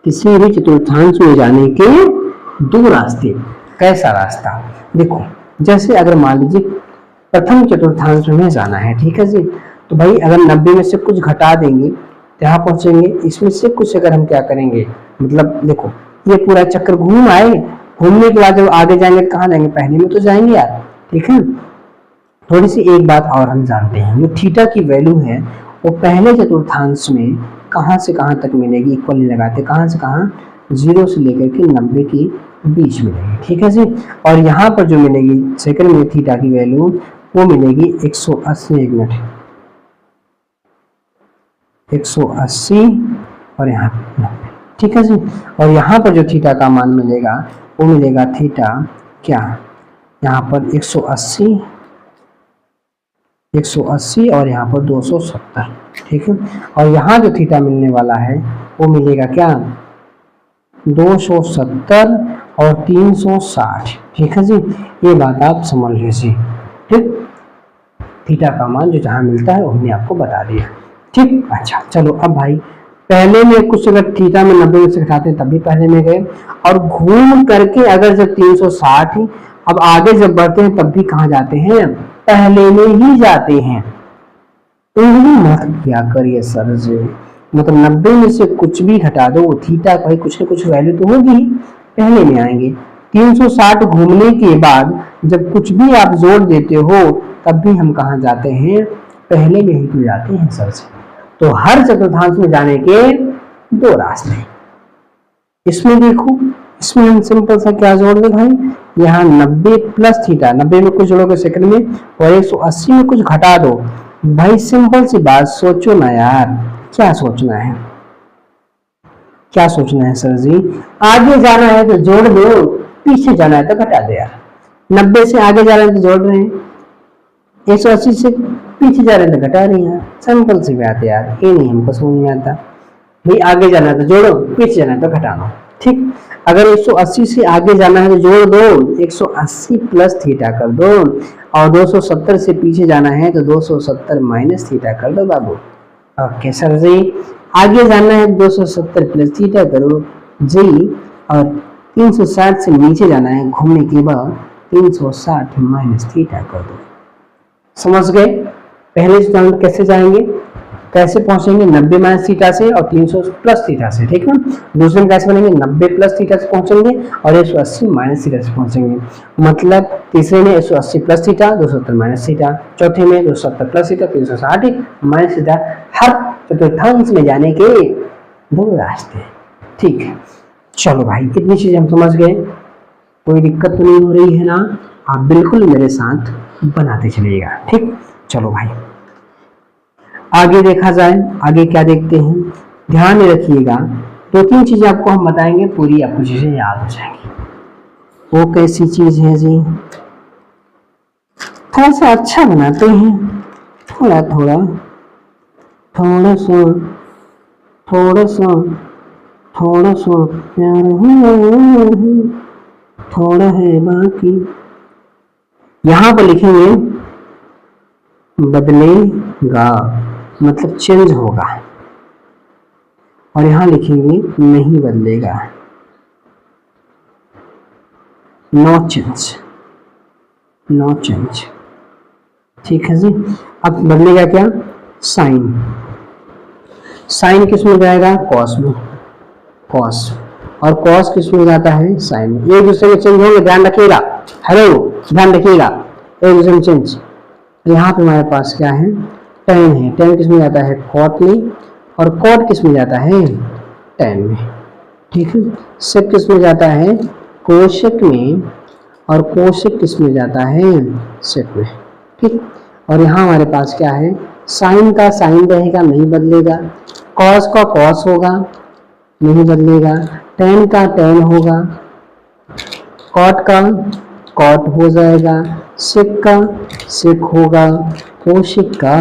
किसी भी चतुर्थांश में जाने के दो रास्ते। कैसा रास्ता, देखो जैसे अगर मान लीजिए प्रथम चतुर्थांश में जाना है, ठीक है जी, तो भाई अगर 90 में से कुछ घटा देंगे तो यहाँ पहुंचेंगे। इसमें से कुछ अगर हम क्या करेंगे, मतलब देखो ये पूरा चक्कर घूम आए, घूमने के बाद जब आगे जाएंगे तो कहाँ जाएंगे, पहले में तो जाएंगे यार। ठीक है, थोड़ी सी एक बात और हम जानते हैं, जो थीटा की वैल्यू है वो पहले चतुर्थांश में कहाँ से कहाँ तक मिलेगी, इक्वल नहीं लगाते, कहाँ से कहाँ, 0 से लेकर के 90 के बीच मिलेगी। ठीक है जी, और यहाँ पर जो मिलेगी सेकंड में थीटा की वैल्यू वो मिलेगी 180, एक मिनट, 180 और यहाँ 90। ठीक है जी, और यहाँ पर जो थीटा का मान मिलेगा वो मिलेगा थीटा क्या, यहाँ पर 180 और यहाँ पर 270। ठीक है, और यहाँ जो थीटा मिलने वाला है वो मिलेगा क्या, 270 और 360। ठीक है जी, ये बात आप समझ लीजिए। ठीक, थीटा का मान जो जहाँ मिलता है वो हमने आपको बता दिया। ठीक, अच्छा चलो अब भाई पहले में कुछ अगर थीटा में 90 में से घटाते हैं तब भी पहले में गए, और घूम करके अगर जब 360 अब आगे जब बढ़ते हैं तब भी कहाँ जाते हैं, पहले में ही जाते हैं। तो मत क्या करिए सर जी, मतलब 90 में से कुछ भी घटा दो, थीटा भाई कुछ न कुछ वैल्यू तो होगी ही, पहले में आएंगे। 360 घूमने के बाद जब कुछ भी आप जोड़ देते हो तब भी हम कहाँ जाते हैं, पहले में ही तो जाते हैं सर जी। तो हर चतुर्थांश में जाने के दो रास्ते। इसमें देखो, इसमें हम सिंपल सा क्या जोड़ दे भाई, यहाँ 90 प्लस थीटा, 90 में कुछ जोड़ोगे सेकंड में, और 180 में कुछ घटा दो। भाई सिंपल सी बात सोचो ना यार, क्या सोचना है, क्या सोचना है सर जी, आगे जाना है तो जोड़ दो, पीछे जाना है तो घटा दो यार। 90 से आगे जा रहे हैं तो जोड़ रहे हैं, 180 से पीछे जा रहे हैं तो घटा रहे हैं। सिंपल सी बात है यार, ये नहीं हमको समझ में आता। भाई आगे जाना है तो जोड़ो, पीछे जाना है तो घटा दो। ठीक, अगर 180 से आगे जाना है तो जोड़ दो, 180 प्लस थीटा कर दो, और 270 से पीछे जाना है तो 270 माइनस थीटा कर दो बाबू। ओके सर जी, आगे जाना है 270 प्लस थीटा करो जी, और 360 से नीचे जाना है, घूमने के बाद 360 माइनस थीटा कर दो। समझ गए? पहले स्टैंडर्ड कैसे जाएंगे, कैसे पहुंचेंगे 90 माइनस थीटा से और 300 प्लस थीटा से, ठीक है। दूसरे में कैसे बनेंगे 90 प्लस थीटा से पहुंचेंगे और 180 माइनस थीटा से पहुंचेंगे। मतलब तीसरे में 180 प्लस थीटा, 270 माइनस थीटा, चौथे में 270 प्लस थीटा, 360 माइनस थीटा। हर चतुर्थांश में जाने के दो रास्ते, ठीक है। चलो भाई, कितनी चीजें हम समझ गए, कोई दिक्कत तो नहीं हो रही है ना? आप बिल्कुल मेरे साथ बनाते चलिएगा, ठीक। चलो भाई आगे देखा जाए, आगे क्या देखते हैं, ध्यान में रखिएगा। दो तीन चीजें आपको हम बताएंगे, पूरी आपको चीजें याद हो जाएंगी। वो कैसी चीज है जी, थोड़ा सा अच्छा बनाते हैं, थोड़ा थोड़ा थोड़ा सा थोड़ा सा थोड़ा सा प्यार थोड़ा है बाकी। यहां पर लिखेंगे बदलेगा, मतलब चेंज होगा, और यहां लिखेंगे नहीं बदलेगा, नो चेंज, नो चेंज, ठीक है जी। अब बदलेगा क्या, साइन, साइन किस में जाएगा, कॉस में, कॉस, और कॉस किस में जाता है, साइन में। एक दूसरे में चेंज होंगे, ध्यान रखिएगा, हेलो ध्यान रखिएगा, एक दूसरे में चेंज। यहाँ पे हमारे पास क्या है, टेन है, टेन किस में जाता है, कॉट में, और कॉट किस में जाता है, टेन में, ठीक है। सेक किस में जाता है, कोशेक में, और कोशेक किस में जाता है, सेक में, ठीक। और यहाँ हमारे पास क्या है, साइन का साइन रहेगा, नहीं बदलेगा, कॉस का कॉस होगा, नहीं बदलेगा, टेन का टेन होगा, कॉट का कॉट हो जाएगा, सेक का सेक होगा, कोशिक का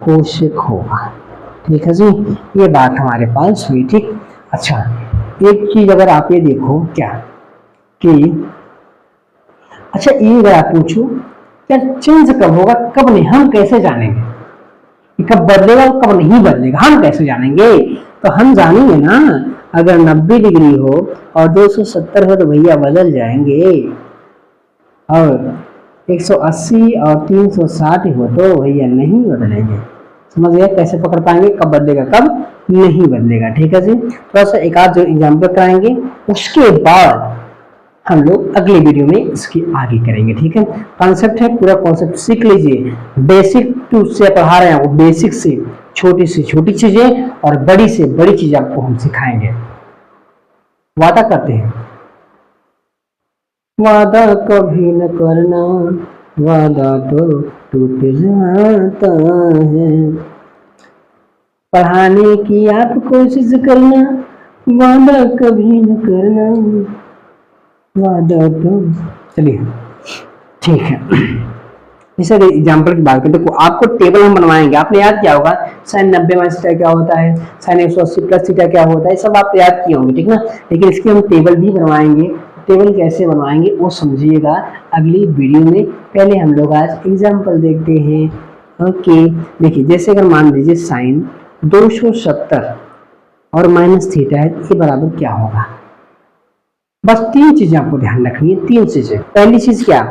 कोशिक होगा, ठीक है जी। ये बात हमारे पास हुई, ठीक। अच्छा, एक चीज अगर आप ये देखो क्या कि, अच्छा ये अगर आप पूछो क्या चेंज कब होगा, कब नहीं, हम कैसे जानेंगे कब बदलेगा और कब नहीं बदलेगा, हम कैसे जानेंगे? तो हम जानेंगे ना, अगर 90 डिग्री हो और 270 हो तो भैया बदल जाएंगे, और 180 और 360 हो तो भैया नहीं बदलेंगे। समझ गए कैसे पकड़ पाएंगे, कब बदलेगा कब नहीं बदलेगा, ठीक है जी। थोड़ा सा एक आध जो एग्जाम्पल कराएंगे, उसके बाद हम लोग अगले वीडियो में इसकी आगे करेंगे, ठीक है। कॉन्सेप्ट है, पूरा कॉन्सेप्ट सीख लीजिए, बेसिक टू से पढ़ा रहे हैं, वो बेसिक से छोटी चीजें और बड़ी से बड़ी चीज आपको हम सिखाएंगे, वादा करते हैं। वादा कभी न करना, वादा तो टूट जाता है, पढ़ाने की आप कोशिश करना, वादा कभी न करना, वादा तो, चलिए ठीक है। जैसे एग्जाम्पल की बात करें तो आपको टेबल हम बनवाएंगे, आपने याद किया होगा साइन 90 माइनस थीटा क्या होता है, साइन 180 प्लस थीटा क्या होता है, सब आप याद किए होंगे, ठीक ना। लेकिन इसकी हम टेबल भी बनवाएंगे, टेबल कैसे बनवाएंगे वो समझिएगा अगली वीडियो में। पहले हम लोग आज एग्जाम्पल देखते हैं। ओके, देखिए जैसे अगर मान लीजिए साइन 270 और माइनस थीटा है, ये बराबर क्या होगा। बस तीन चीजें आपको ध्यान रखनी है, तीन चीजें। पहली चीज क्या,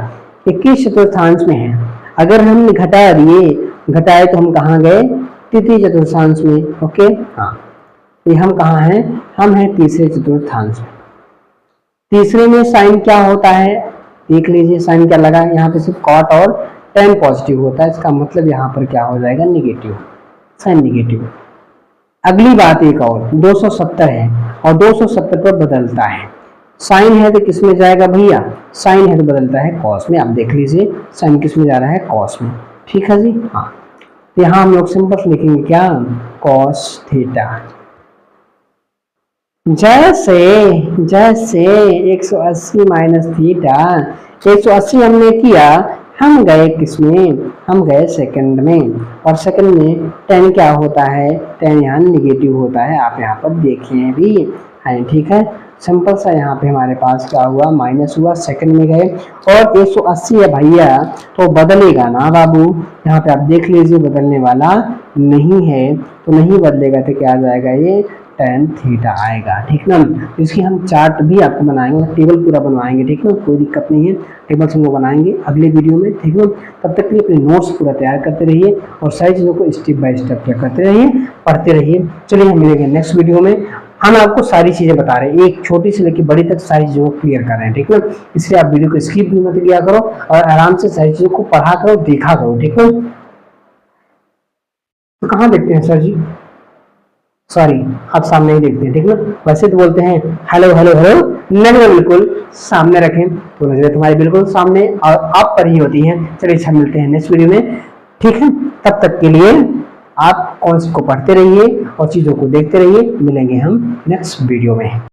कि किस चतुर्थांश में है, अगर हमने घटा दिए, घटाए तो हम कहाँ गए, तृतीय चतुर्थांश में। ओके, हाँ, ये हम कहाँ हैं, हम हैं तीसरे चतुर्थांश में। तीसरे में साइन क्या होता है, देख लीजिए साइन क्या लगा है, यहाँ पे सिर्फ कॉट और टेन पॉजिटिव होता है, इसका मतलब यहाँ पर क्या हो जाएगा, निगेटिव, साइन निगेटिव। अगली बात एक और, 270 है और 270 पर बदलता है, साइन है तो किस में जाएगा भैया, साइन है तो बदलता है कॉस में। आप देख लीजिए साइन किस में जा रहा है, कॉस में, ठीक है जी। हाँ, तो यहाँ हम लोग सिंपल लिखेंगे क्या, कॉस थीटा। जैसे जैसे 180 माइनस थीटा, 180 हमने किया, हम गए किसमें, हम गए सेकंड में, और सेकंड में 10 क्या होता है, 10 यहाँ निगेटिव होता है, आप यहाँ पर देखें भी है, ठीक है। सिंपल सा यहाँ पे हमारे पास क्या हुआ, माइनस हुआ, सेकंड में गए, और 180 है भैया तो बदलेगा ना बाबू, यहाँ पे आप देख लीजिए बदलने वाला नहीं है, तो नहीं बदलेगा तो क्या आ जाएगा, ये tan थीटा आएगा, ठीक ना। इसकी हम चार्ट भी आपको बनाएंगे, टेबल पूरा बनवाएंगे, ठीक ना, कोई दिक्कत नहीं है। टेबल हम लोग बनाएंगे अगले वीडियो में, ठीक ना। तब तक के लिए अपने नोट्स पूरा तैयार करते रहिए और सारी चीज़ों को स्टेप बाय स्टेप क्या करते रहिए, पढ़ते रहिए। चलिए हम मिलेंगे नेक्स्ट वीडियो में। हम आपको सारी चीज़ें बता रहे हैं, एक छोटी से लेकर बड़ी तक सारी चीज़ों को क्लियर कर रहे हैं, ठीक ना। इसलिए आप वीडियो को स्किप भी मत किया करो और आराम से सारी चीज़ों को पढ़ा करो, देखा करो, ठीक ना। तो कहाँ देखते हैं सर जी, सॉरी आप सामने ही देखते हैं, ठीक ना। वैसे तो बोलते हैं हेलो हेलो हेलो, नजर बिल्कुल सामने रखें तो नजरें तुम्हारी बिल्कुल सामने और आप पर ही होती हैं। चलिए अच्छा मिलते हैं नेक्स्ट वीडियो में, ठीक है। तब तक के लिए आप कॉन्सेप्ट को पढ़ते रहिए और चीज़ों को देखते रहिए। मिलेंगे हम नेक्स्ट वीडियो में।